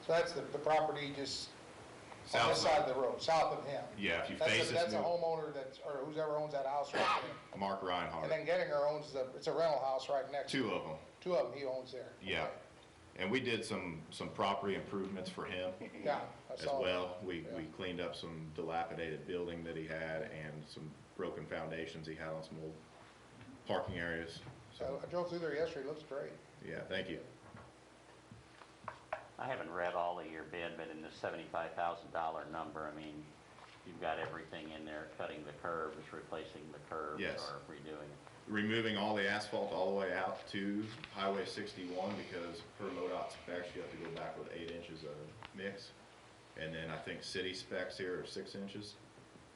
So that's the property just on south this side of the road, south of him. yeah, if you That's face a, this that's a new, homeowner that's, or whoever owns that house right there. Mark Reinhardt, And then Gettinger owns it's a rental house right next to it. two of them, Two of them he owns there. yeah. And we did some property improvements for him Yeah, I as saw that. well. We Yeah. cleaned up some dilapidated building that he had and some broken foundations he had on some old parking areas. So I drove through there yesterday, it looks great. Yeah, thank you. I haven't read all of your bid, but in the $75,000 number, I mean, you've got everything in there, cutting the curbs, replacing the curbs, Yes. or redoing. Removing all the asphalt all the way out to Highway 61, because per MoDOT specs, you have to go back with 8 inches of mix. And then I think city specs here are 6 inches.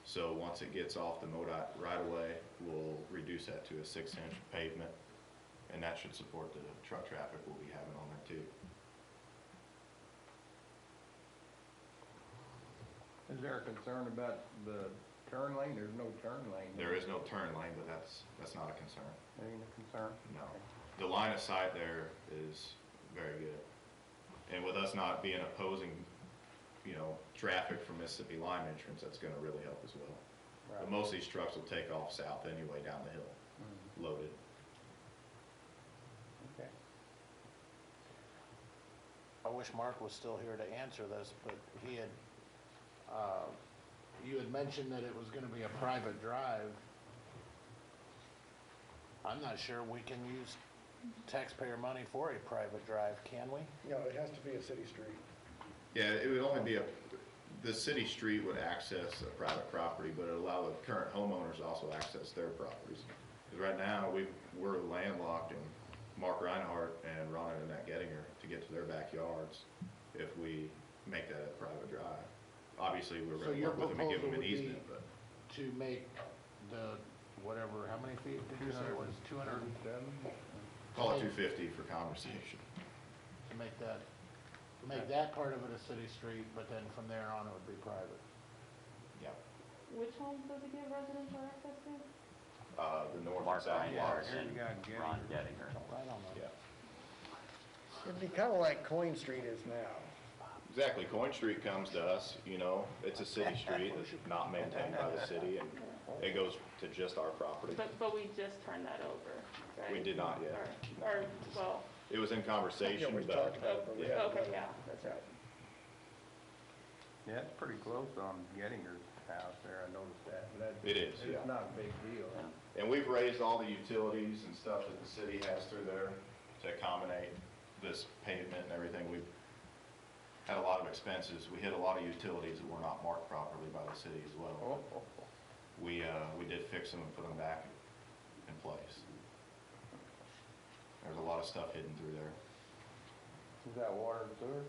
So once it gets off the MoDOT right away, we'll reduce that to a 6-inch pavement. And that should support the truck traffic we'll be having on there too. Is there a concern about the turn lane? There's no turn lane. There is no turn lane, but that's not a concern. That ain't a concern? No. The line of sight there is very good. And with us not being opposing, you know, traffic from Mississippi Lime entrance, that's gonna really help as well. Right. But most of these trucks will take off south anyway down the hill, loaded. Okay. I wish Mark was still here to answer this, but he had, you had mentioned that it was gonna be a private drive. I'm not sure we can use taxpayer money for a private drive, can we? You know, it has to be a city street. Yeah, it would only be the city street would access a private property, but it would allow the current homeowners to also access their properties. Because right now, we're landlocked, and Mark Reinhardt and Ron and Annette Gettinger to get to their backyards if we make that a private drive. Obviously, we're So gonna your work with them and give them proposal an would be easement, but to make the, whatever, how many feet did you say it was? 200? call it 250 for conversation. To make that part of it a city street, but then from there on it would be private. Yeah. Which homes does it give residential access to? The north and Mark south Reinhardt lots. and Ron Gettinger. Right on that. Yeah. It'd be kind of like Coin Street is now. Exactly. Coin Street comes to us, you know, it's a city street that's not maintained by the city, and it goes to just our property. But we just turned that over, right? We did not yet. Or, well, It was in conversation, Yeah, we but talked about it, but we haven't okay, done it. yeah, that's right. Yeah, it's pretty close on Gettinger's house there, I noticed that. But It is, yeah. It's not a big deal. And we've raised all the utilities and stuff that the city has through there to accommodate this pavement and everything. We've had a lot of expenses. We hit a lot of utilities that were not marked properly by the city as well. We did fix them and put them back in place. There's a lot of stuff hidden through there. Is that water and sewer?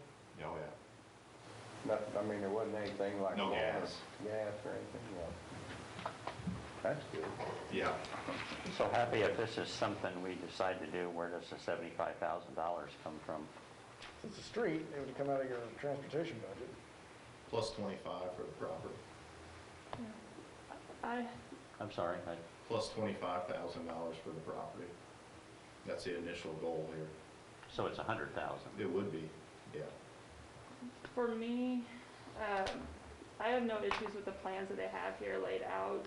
Oh, yeah. Not, I mean, there wasn't anything like. No water, gas. Gas or anything, yeah. That's good. Yeah. So Happy, if this is something we decide to do, where does the $75,000 come from? Since it's a street, it would come out of your transportation budget. Plus 25 for the property. I'm sorry, Plus $25,000 for the property. That's the initial goal here. so it's 100,000. It would be, yeah. For me, I have no issues with the plans that they have here laid out,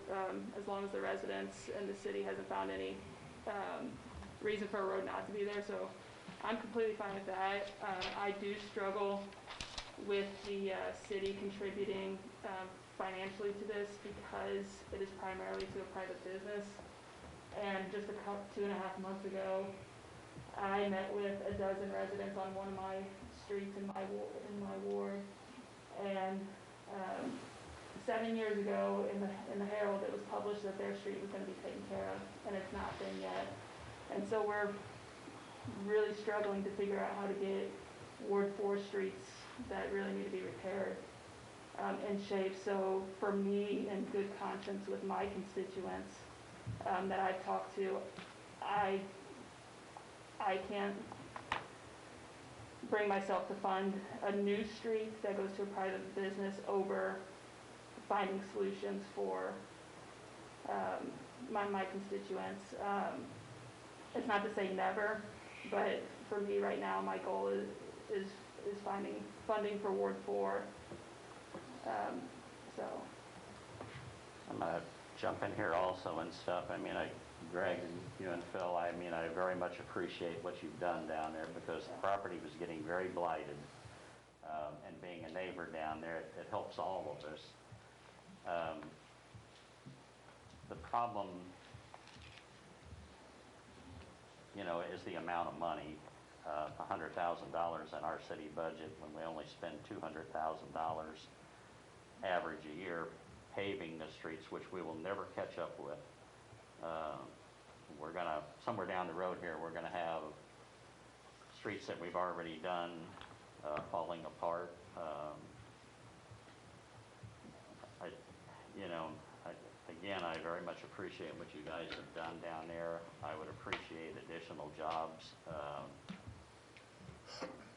as long as the residents and the city hasn't found any reason for a road not to be there, so I'm completely fine with that. I do struggle with the city contributing financially to this because it is primarily to a private business. And just 2.5 months ago, I met with a dozen residents on one of my streets in my ward, and 7 years ago in the Herald, it was published that their street was going to be taken care of, and it's not been yet. And so we're really struggling to figure out how to get Ward 4 streets that really need to be repaired in shape. So for me, in good conscience with my constituents that I've talked to, I can't bring myself to fund a new street that goes to a private business over finding solutions for my constituents. It's not to say never, but for me right now, my goal is finding funding for Ward 4. So. I'm gonna jump in here also and stuff. I mean, Greg, and you and Phil, I mean, I very much appreciate what you've done down there because the property was getting very blighted. And being a neighbor down there, it helps all of us. The problem, you know, is the amount of money. $100,000 in our city budget when we only spend $200,000 average a year paving the streets, which we will never catch up with. We're gonna, somewhere down the road here, we're gonna have streets that we've already done falling apart. Again, I very much appreciate what you guys have done down there. I would appreciate additional jobs.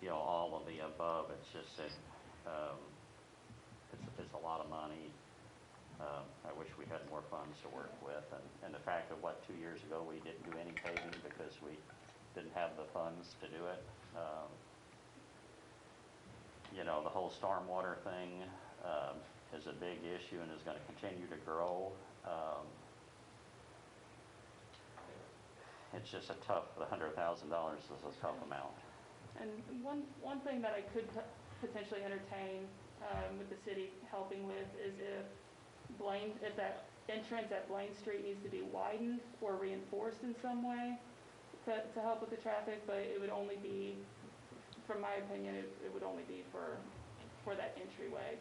You know, all of the above. It's just that it's a lot of money. I wish we had more funds to work with. And the fact that, 2 years ago we didn't do any paving because we didn't have the funds to do it. You know, the whole stormwater thing is a big issue and is going to continue to grow. It's just a tough, the $100,000 is a tough amount. And one thing that I could potentially entertain with the city helping with is if that entrance at Blaine Street needs to be widened or reinforced in some way to help with the traffic, but it would only be, from my opinion, it would only be for that entryway.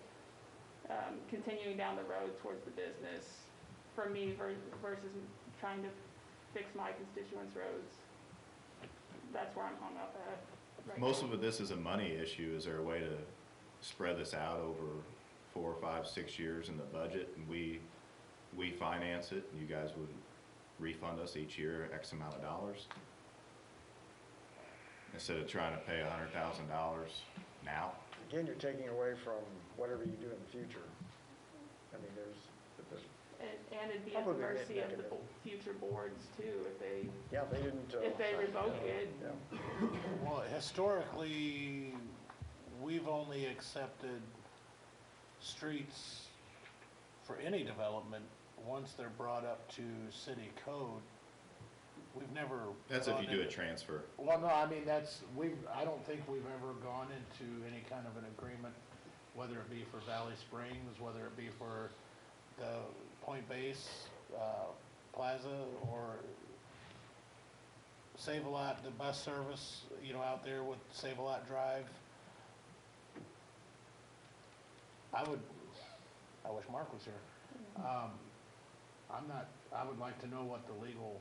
Continuing down the road towards the business, for me versus trying to fix my constituents' roads, that's where I'm hung up at. Right Most now. of this is a money issue. Is there a way to spread this out over 4, 5, 6 years in the budget, and we finance it, and you guys would refund us each year X amount of dollars? Instead of trying to pay $100,000 now? Again, you're taking away from whatever you do in the future. I mean, there's And it'd be at the Probably mercy of the negative. future boards too, if they they didn't. if they revoke it. Yeah. Well, historically, we've only accepted streets for any development once they're brought up to city code. We've never. That's if gone you do a into- transfer. Well, no, I mean, I don't think we've ever gone into any kind of an agreement, whether it be for Valley Springs, whether it be for the Point Base Plaza, or Save-A-Lot, the bus service, you know, out there with Save-A-Lot Drive. I wish Mark was here. I would like to know what legal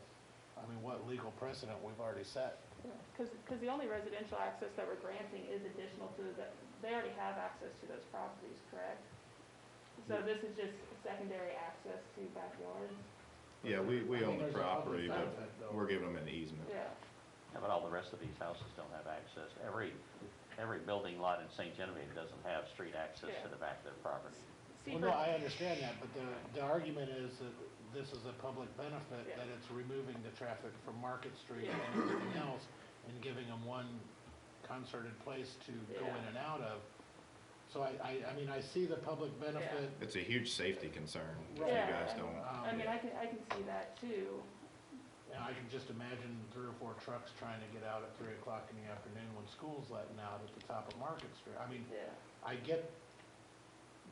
precedent we've already set. Because the only residential access that we're granting is additional to that. They already have access to those properties, correct? So this is just secondary access to backyards. Yeah, we own the there's a public property, but benefit, though. we're giving them an easement. Yeah. Yeah, but all the rest of these houses don't have access. Every building lot in St. Genevieve doesn't have street access to the back of their property. Well, no, I understand that, but the argument is that this is a public benefit, that it's removing the traffic from Market Street and everything else, and giving them one concerted place to go in and out of. So I mean, I see the public benefit. It's a huge safety concern if you Yeah, guys don't. I mean, I can see that too. And I can just imagine 3 or 4 trucks trying to get out at 3 o'clock in the afternoon when school's letting out at the top of Market Street. I mean, Yeah. I get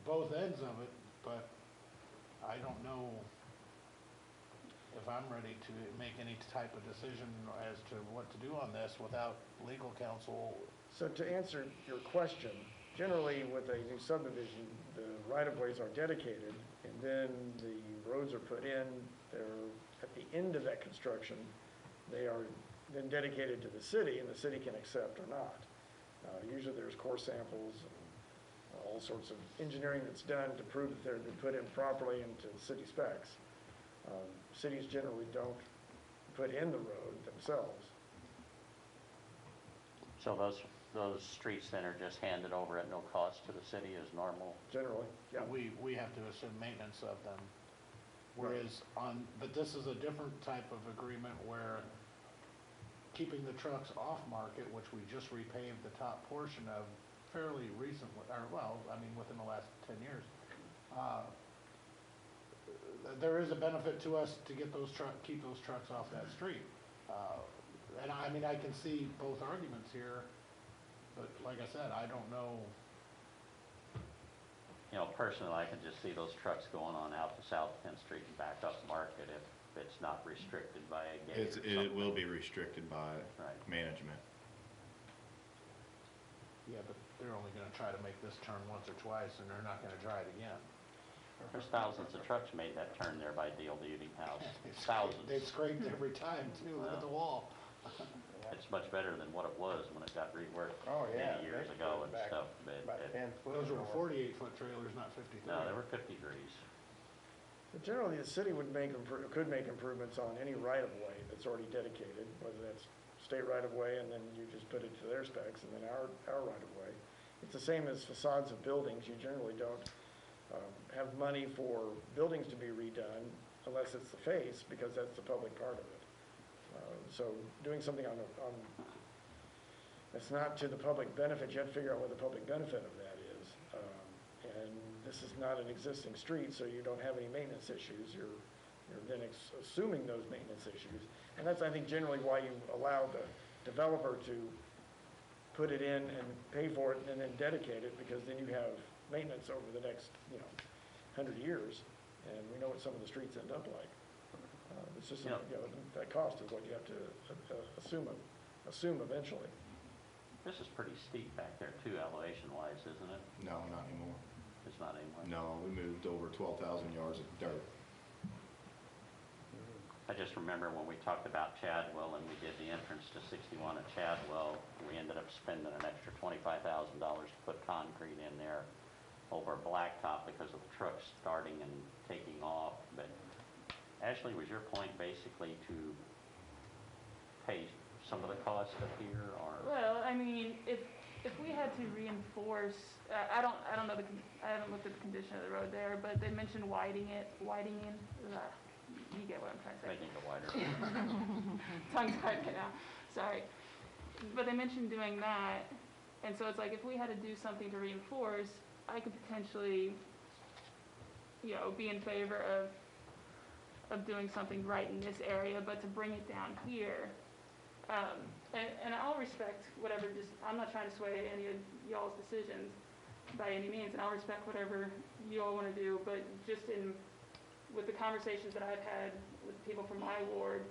both ends of it, but I don't know if I'm ready to make any type of decision as to what to do on this without legal counsel. So to answer your question, generally with a new subdivision, the right-of-ways are dedicated, and then the roads are put in. They're at the end of that construction. They are then dedicated to the city, and the city can accept or not. Usually there's core samples and all sorts of engineering that's done to prove that they're been put in properly into city specs. Cities generally don't put in the road themselves. So those streets then are just handed over at no cost to the city as normal? Generally, yeah. We have to assume maintenance of them. Whereas but this is a different type of agreement where keeping the trucks off market, which we just repaved the top portion of fairly recently, or well, I mean, within the last 10 years. There is a benefit to us to get keep those trucks off that street. And I mean, I can see both arguments here, but like I said, I don't know. You know, personally, I can just see those trucks going on out to South 10th Street and back up Market if it's not restricted by a gate or something. It will be restricted by Right. management. Yeah, but they're only gonna try to make this turn once or twice, and they're not gonna try it again. There's thousands of trucks made that turn there by Dale Beauty House. Thousands. They've scraped every time too, look at the wall. It's much better than what it was when it got reworked Oh, yeah, many years they ago and back stuff. But About 10 foot. Those were 48-foot trailers, not 53. no, they were 53s. But generally, the city could make improvements on any right-of-way that's already dedicated, whether that's state right-of-way, and then you just put it to their specs, and then our right-of-way. It's the same as facades of buildings. You generally don't have money for buildings to be redone unless it's the face, because that's the public part of it. So doing something that's not to the public benefit, you have to figure out what the public benefit of that is. And this is not an existing street, so you don't have any maintenance issues. You're then assuming those maintenance issues. And that's, I think, generally why you allow the developer to put it in and pay for it and then dedicate it, because then you have maintenance over the next, 100 years. And we know what some of the streets end up like. It's just, that cost is what you have to assume eventually. This is pretty steep back there too, elevation-wise, isn't it? No, not anymore. It's not anymore. No, we moved over 12,000 yards of dirt. I just remember when we talked about Chadwell and we did the entrance to 61 at Chadwell, we ended up spending an extra $25,000 to put concrete in there over blacktop because of the trucks starting and taking off. But Ashley, was your point basically to pay some of the cost up here, or? Well, I mean, if we had to reinforce, I don't know I haven't looked at the condition of the road there, but they mentioned widening. You get what I'm trying to say. Making it wider. Tongue tied right now. Sorry. But they mentioned doing that, and so it's like if we had to do something to reinforce, I could potentially, be in favor of doing something right in this area, but to bring it down here. And I'll respect whatever, I'm not trying to sway any of y'all's decisions by any means, and I'll respect whatever you all want to do, but just with the conversations that I've had with people from my ward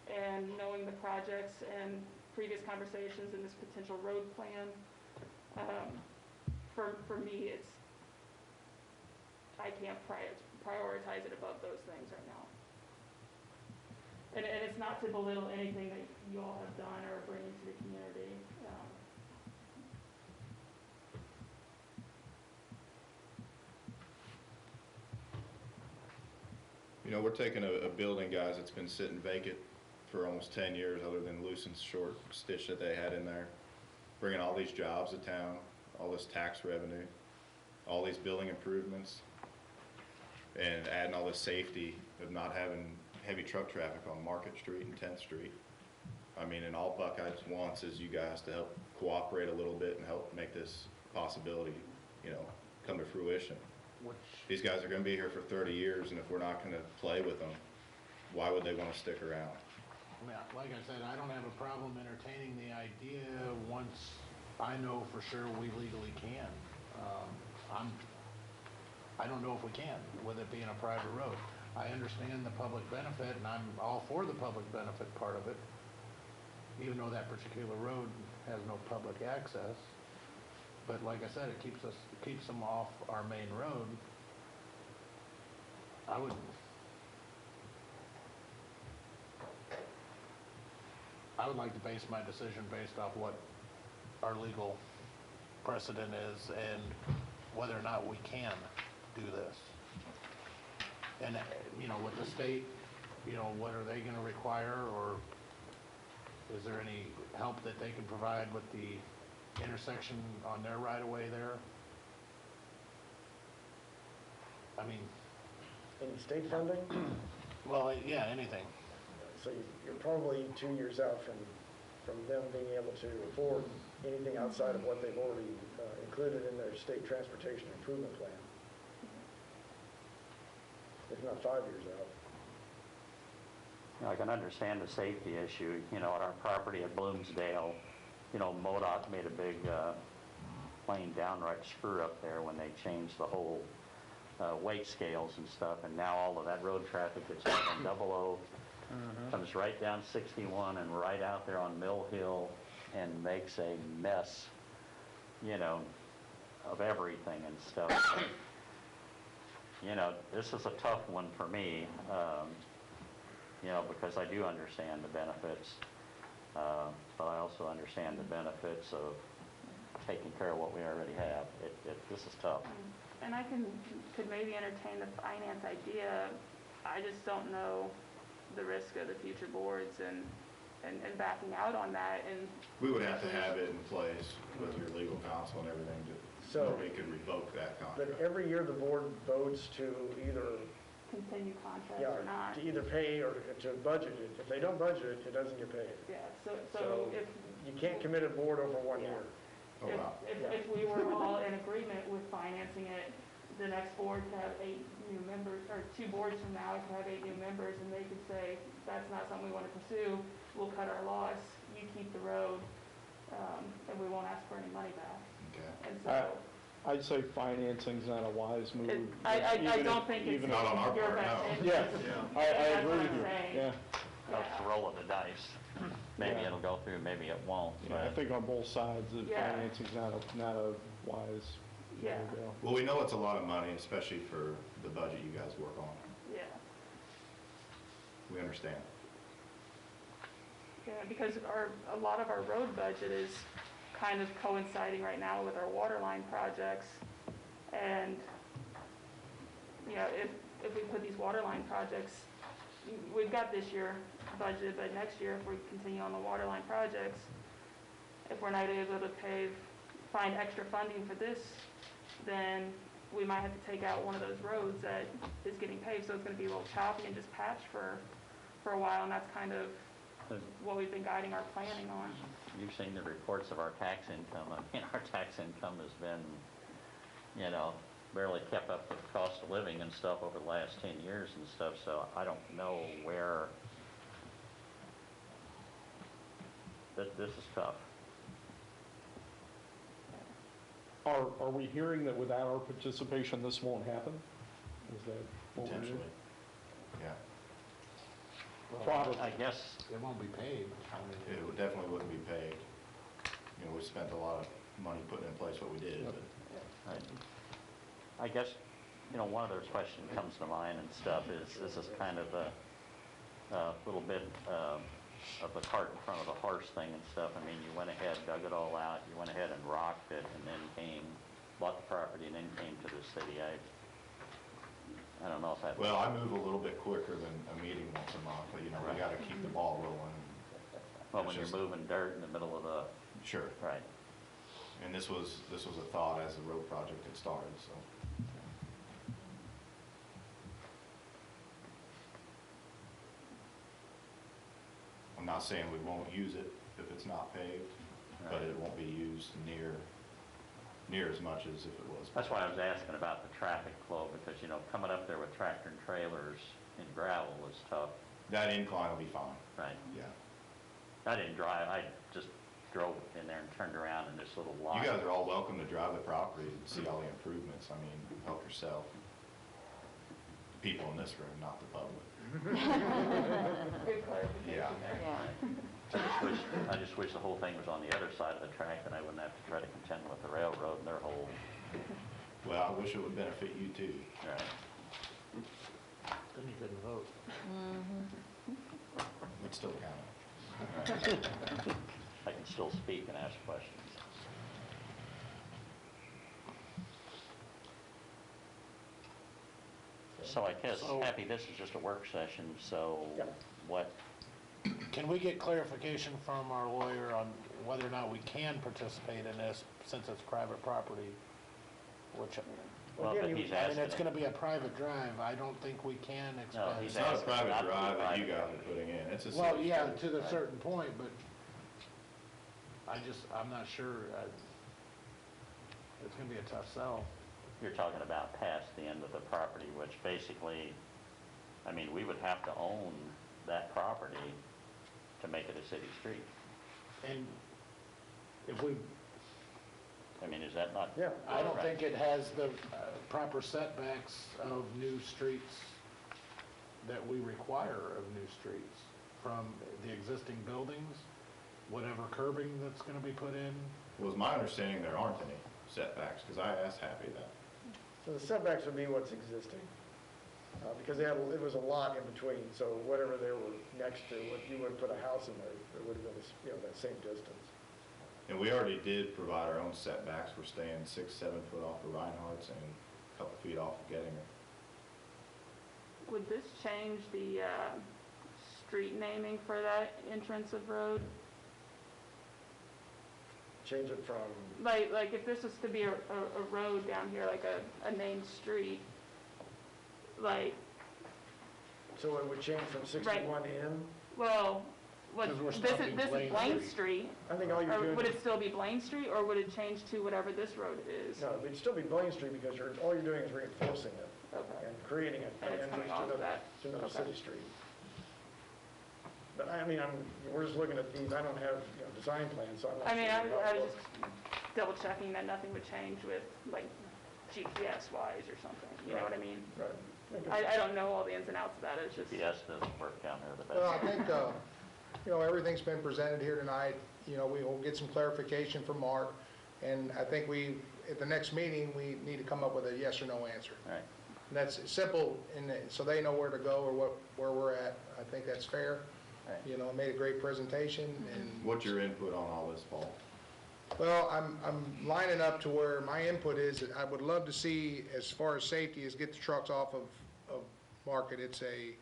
and knowing the projects and previous conversations and this potential road plan, for me, I can't prioritize it above those things right now. And it's not to belittle anything that you all have done or bring into the community. We're taking a building, guys, that's been sitting vacant for almost 10 years, other than Lucent's short stitch that they had in there, bringing all these jobs to town, all this tax revenue, all these building improvements, and adding all this safety of not having heavy truck traffic on Market Street and 10th Street. I mean, and all Buckeyes wants is you guys to help cooperate a little bit and help make this possibility, come to fruition. These guys are going to be here for 30 years, and if we're not going to play with them, why would they want to stick around? I mean, like I said, I don't have a problem entertaining the idea once I know for sure we legally can. I don't know if we can, with it being a private road. I understand the public benefit, and I'm all for the public benefit part of it, even though that particular road has no public access. But like I said, it keeps them off our main road. I would like to base my decision based off what our legal precedent is and whether or not we can do this. And, you know, with the state, you know, what are they gonna require, or is there any help that they can provide with the intersection on their right-of-way there? I mean, Any state funding? well, yeah, anything. So you're probably 2 years out from them being able to afford anything outside of what they've already included in their state transportation improvement plan. If not 5 years out. You know, I can understand the safety issue, you know, at our property at Bloomsdale, you know, MoDOT made a big, plain downright screw up there when they changed the whole weight scales and stuff, and now all of that road traffic that's on 00 comes right down 61 and right out there on Mill Hill and makes a mess, you know, of everything and stuff. You know, this is a tough one for me, you know, because I do understand the benefits, but I also understand the benefits of taking care of what we already have. This is tough. And I could maybe entertain the finance idea. I just don't know the risk of the future boards and backing out on that. And We would have to have it in place with your legal counsel and everything, So- nobody could revoke that But contract. every year the board votes to either, continue contracts or not. to either pay or to budget it. If they don't budget it, it doesn't get paid. Yeah, so So if, you can't commit a board over 1 year. Oh, wow. if we were all in agreement with financing it, the next board could have 8 new members, or 2 boards from now could have 8 new members, and they could say, that's not something we want to pursue, we'll cut our loss, you keep the road, and we won't ask for any money back. Okay. And so, I'd say financing's not a wise move. I don't think it's Not on our your part, best no. interest. Yeah, I That's what agree I'm with you, saying. yeah. That's the roll of the dice. Maybe Yeah. it'll go through, maybe it won't. Yeah, I think on both sides, the Yeah. financing's not a wise way Yeah. to go. Well, we know it's a lot of money, especially for the budget you guys work on. Yeah, We understand. yeah, because a lot of our road budget is kind of coinciding right now with our water line projects. And, you know, if we put these water line projects, we've got this year budgeted, but next year, if we continue on the water line projects, if we're not able to find extra funding for this, then we might have to take out one of those roads that is getting paved, so it's gonna be a little choppy and just patch for a while, and that's kind of what we've been guiding our planning on. You've seen the reports of our tax income. I mean, our tax income has been, you know, barely kept up with the cost of living and stuff over the last 10 years and stuff, so I don't know where, this is tough. Are we hearing that without our participation, this won't happen? Is that what we're hearing? Potentially. Yeah. Probably. I guess, It won't be paid. I mean, It definitely wouldn't be paid. You know, we spent a lot of money putting in place what we did, but I guess, you know, one other question comes to mind and stuff is, this is kind of a little bit of the cart in front of the horse thing and stuff. I mean, you went ahead, dug it all out, you went ahead and rocked it, and then bought the property, and then came to the city. I don't know if that... Well, I move a little bit quicker than a meeting once a month, but, you know, we gotta keep the ball rolling. Well, when It's you're just- moving dirt in the middle of the... Sure. Right. And this was a thought as the road project had started, so. I'm not saying we won't use it if it's not paved, but it won't be used near as much as if it was. That's why I was asking about the traffic flow, because, you know, coming up there with tractor and trailers and gravel was tough. That incline will be fine, Right. yeah. I didn't drive, I just drove in there and turned around in this little You line. guys are all welcome to drive the property and see all the improvements. I mean, help yourself. People in this room, not the public. Good clarification Yeah. there. Yeah. I just wish the whole thing was on the other side of the track, and I wouldn't have to try to contend with the railroad and their whole, Well, I wish it would benefit you too. right. Then you couldn't vote. It still counts. I can still speak and ask questions. So I guess, So- Happy, this is just a work session, so what, Can we get clarification from our lawyer on whether or not we can participate in this since it's private property? Which, well, again, but you- he's I mean, asking. it's gonna be a private drive. I don't think we can No, expend. he's It's not a asking not private to be drive that you private. guys are putting in. It's a Well, city yeah, street. to the certain point, but I'm not sure. It's gonna be a tough sell. You're talking about past the end of the property, which basically, I mean, we would have to own that property to make it a city street. And if we, I mean, is that not? Yeah. I don't Right. think it has the proper setbacks of new streets that we require of new streets, from the existing buildings, whatever curbing that's gonna be put in. It was my understanding there aren't any setbacks, because I asked Happy that. So the setbacks would be what's existing, because it was a lot in between, so whatever they were next to, if you would put a house in there, it would have been, that same distance. And we already did provide our own setbacks. We're staying 6, 7 foot off of Reinhardt's and a couple feet off of Gettinger. Would this change the street naming for that entrance of road? Change it from, Like if this was to be a road down here, like a named street, like, so it would change from 61 in? well, what, 'Cause we're this stopping is Blaine Blaine Street. Street, I think all you're or doing, would it still be Blaine Street, or would it change to whatever this road is? no, it'd still be Blaine Street, because all you're doing is reinforcing it Okay. and creating it, And it's and coming to off of another, that. to another Okay. city street. But I mean, we're just looking at these, I don't have, design plans, so I'm not I mean, sure I how it was looks. just double checking that nothing would change with, like, GPS wise or something, you know what I mean? Right. I don't know all the ins and outs of that, it's just. GPS doesn't work down there the best. Well, I think, everything's been presented here tonight. We will get some clarification from Mark, and I think at the next meeting, we need to come up with a yes or no answer. Right. And that's simple, and so they know where to go or where we're at. I think that's fair. Right. Made a great presentation, and What's your input on all this, Paul? well, I'm lining up to where my input is that I would love to see, as far as safety, is get the trucks off of Market. It's a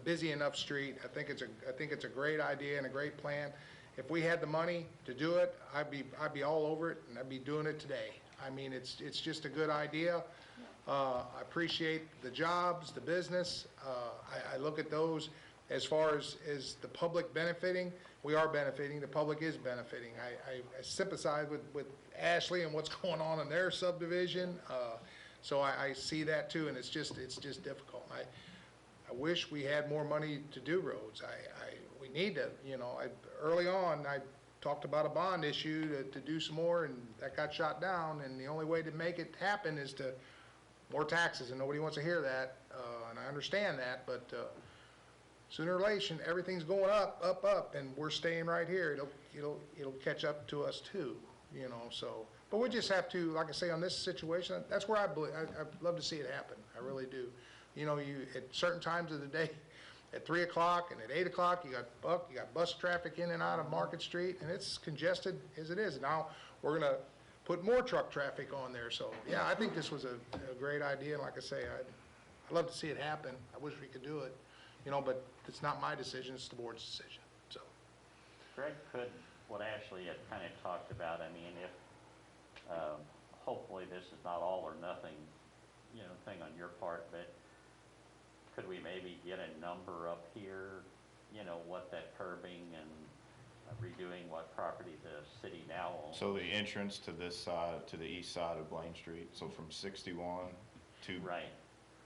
busy enough street. I think it's a great idea and a great plan. If we had the money to do it, I'd be all over it, and I'd be doing it today. I mean, it's just a good idea. I appreciate the jobs, the business. I look at those as far as the public benefiting. We are benefiting, the public is benefiting. I sympathize with Ashley and what's going on in their subdivision. So I see that too, and it's just difficult. I wish we had more money to do roads. We need to, early on, I talked about a bond issue to do some more, and that got shot down, and the only way to make it happen is to more taxes, and nobody wants to hear that, and I understand that, but sooner or later, everything's going up, and we're staying right here. It'll catch up to us too, so. But we just have to, like I say, on this situation, that's where I'd love to see it happen. I really do. At certain times of the day, at 3 o'clock and at 8 o'clock, you got bus traffic in and out of Market Street, and it's congested as it is. Now, we're gonna put more truck traffic on there, so, yeah, I think this was a great idea, and like I say, I'd love to see it happen. I wish we could do it, but it's not my decision, it's the board's decision, so. Greg, what Ashley had kind of talked about, I mean, if, hopefully this is not all or nothing, thing on your part, but could we maybe get a number up here, what that curbing and redoing what property the city now owns? So the entrance to this side, to the east side of Blaine Street, so from 61 to Right,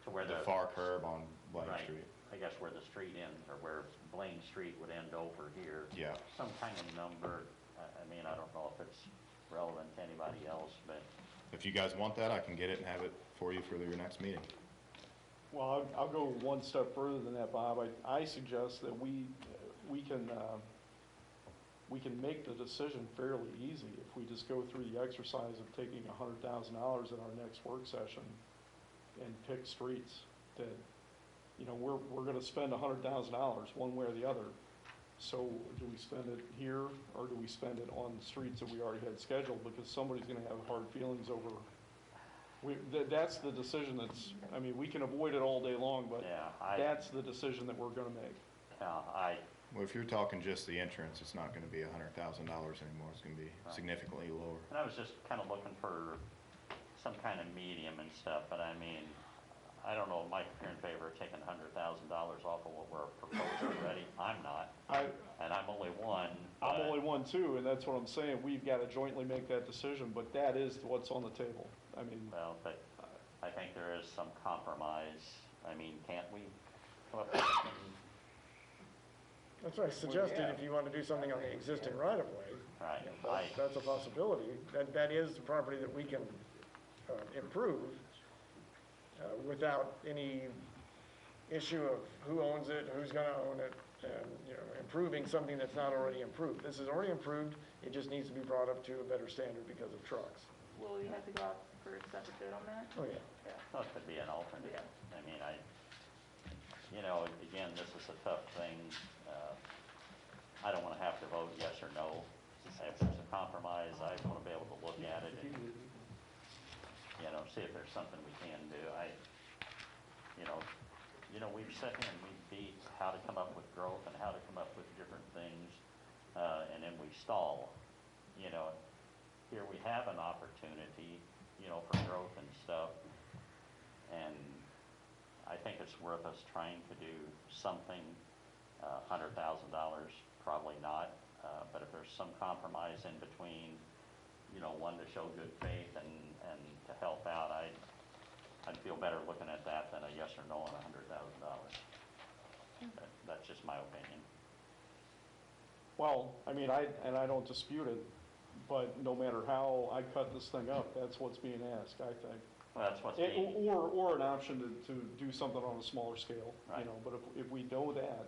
to where the far curb on Blaine Right. Street. I guess where the street ends, or where Blaine Street would end over here. Yeah. Some kind of number, I mean, I don't know if it's relevant to anybody else, but If you guys want that, I can get it and have it for you for your next meeting. Well, I'll go one step further than that, Bob. I suggest that we can make the decision fairly easy if we just go through the exercise of taking $100,000 in our next work session and pick streets that, you know, we're gonna spend $100,000 one way or the other. So do we spend it here, or do we spend it on the streets that we already had scheduled? Because somebody's gonna have hard feelings over, that's the decision that's, I mean, we can avoid it all day long, but yeah, that's the decision that we're gonna make. Well, if you're talking just the entrance, it's not gonna be $100,000 anymore. It's gonna be significantly lower. and I was just kind of looking for some kind of medium and stuff, but I mean, I don't know, Mike, if you're in favor of taking $100,000 off of what we're proposing already. I'm not, and I'm only one. I'm but- only one too, and that's what I'm saying, we've gotta jointly make that decision, but that is what's on the table. I mean, Well, but I think there is some compromise. I mean, can't we come up with something? That's what I suggested, if you want to do something on the existing right-of-way. Right, That's a possibility. That is the property that we can improve without any issue of who owns it, who's going to own it, and, you know, improving something that's not already improved. This is already improved, it just needs to be brought up to a better standard because of trucks. Will you have to go out for a separate bid on that? Oh, yeah. well, it could be an alternate. Yeah. I mean, you know, again, this is a tough thing. I don't want to have to vote yes or no. If there's a compromise, I want to be able to look at it and, you know, see if there's something we can do. You know, we've sat here and we've beat how to come up with growth and how to come up with different things, and then we stall. You know, here we have an opportunity, you know, for growth and stuff, and I think it's worth us trying to do something. $100,000, probably not, but if there's some compromise in between, you know, one to show good faith and to help out, I'd feel better looking at that than a yes or no on $100,000. That's just my opinion. well, I mean, I don't dispute it, but no matter how I cut this thing up, that's what's being asked, I think. Well, that's what's being, Or an option to do something on a smaller scale, you Right. know, but if we know that,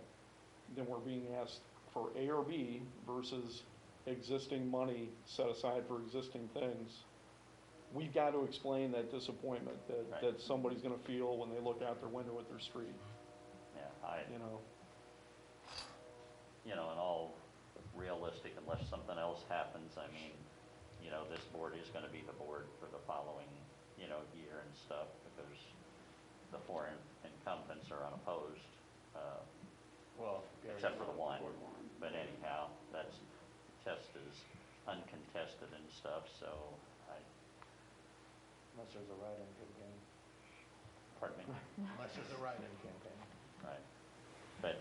then we're being asked for A or B versus existing money set aside for existing things. We've got to explain that disappointment Right. that somebody's gonna feel when they look out their window at their street, yeah, you know? you know, and all realistic, unless something else happens, I mean, you know, this board is gonna be the board for the following, you know, year and stuff, because the four incumbents are unopposed, except for the one. But anyhow, that's, test is uncontested and stuff, so Unless there's a write-in campaign. pardon me, Unless there's a write-in. Campaign. right. But,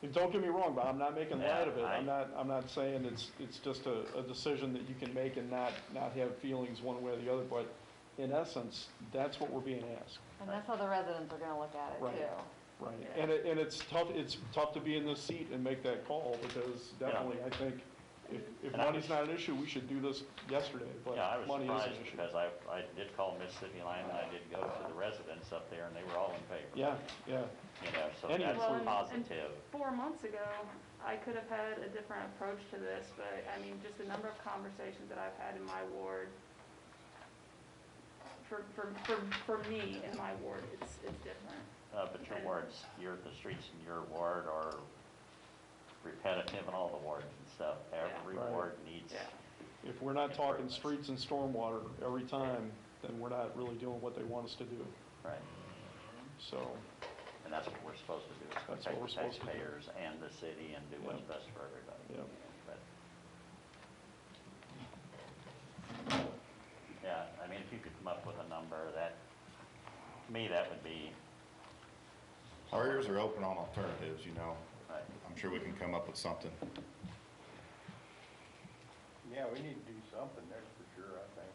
And don't get me wrong, Bob, I'm not making light of it, Yeah, I'm not saying it's just a decision that you can make and not have feelings one way or the other, but in essence, that's what we're being asked. And that's how the residents are gonna look at it Right. too. Right, and it's tough to be in this seat and make that call, because definitely, I think, if And I money's was- not an issue, we should do this yesterday, but yeah, I was money is an surprised, issue. because I did call Mississippi Line, and I did go to the residents up there, and they were all in favor. Yeah, You know, so Any- that's Well, and positive. 4 months ago, I could have had a different approach to this, but I mean, just the number of conversations that I've had in my ward, for me in my ward, it's different. But your wards, the streets in your ward are repetitive in all the wards and stuff. Every Right. ward needs, Yeah. if we're not talking Improvements. streets and stormwater every time, then we're not really doing what they want us to do, right, so, and that's what we're supposed to do, is That's what protect we're the supposed to do. taxpayers and the city and do what's Yeah. best for everybody. Yeah. But, yeah, I mean, if you could come up with a number that, to me, that would be, Our ears are open on alternatives, you know. right, I'm sure we can come up with something. Yeah, we need to do something there for sure, I think.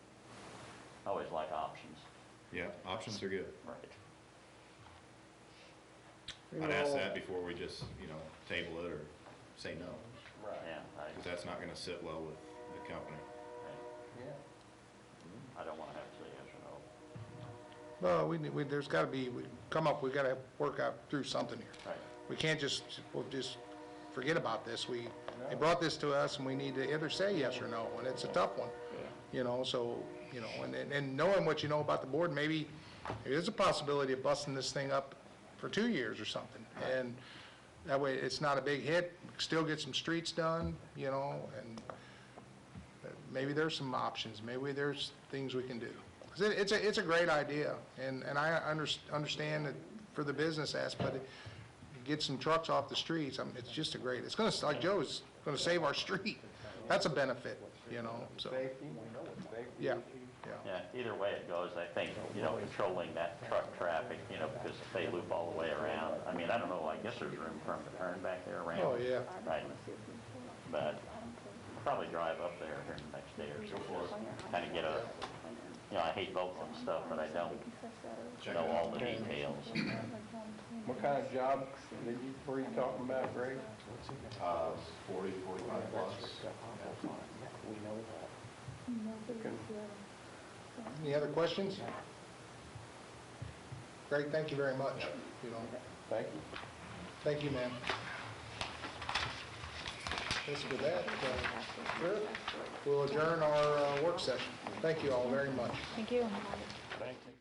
always like options, Yeah, options are good. right. I'd ask that before we just, table it or say no, Yeah, because that's not gonna sit well with the company. I don't want to have to say yes or no. Well, there's got to be, we got to work out through something here. Right. We can't we'll just forget about this. They brought this to us, and we need to either say yes or no, and it's a tough one. So, and knowing what you know about the board, maybe there's a possibility of busting this thing up for 2 years or something. And that way, it's not a big hit, still get some streets done, and maybe there's some options, maybe there's things we can do. 'Cause it's a great idea, and I understand that for the business aspect, get some trucks off the streets, it's just it's gonna, like Joe's, gonna save our street. That's a benefit, so, Safety, we know it's safety. yeah. Yeah, either way it goes, I think, controlling that truck traffic, because if they loop all the way around, I mean, I don't know, I guess there's room for them to turn back there around. Oh, yeah. Right, but I'll probably drive up there here in the next day or so, kind of get I hate voting and stuff, but I don't know all the details. What kind of job were you talking about, Greg? 40, 45 plus. Any other questions? Greg, thank you very much. Thank you. Thank you, ma'am. That's with that. We'll adjourn our work session. Thank you all very much. Thank you. Thank you.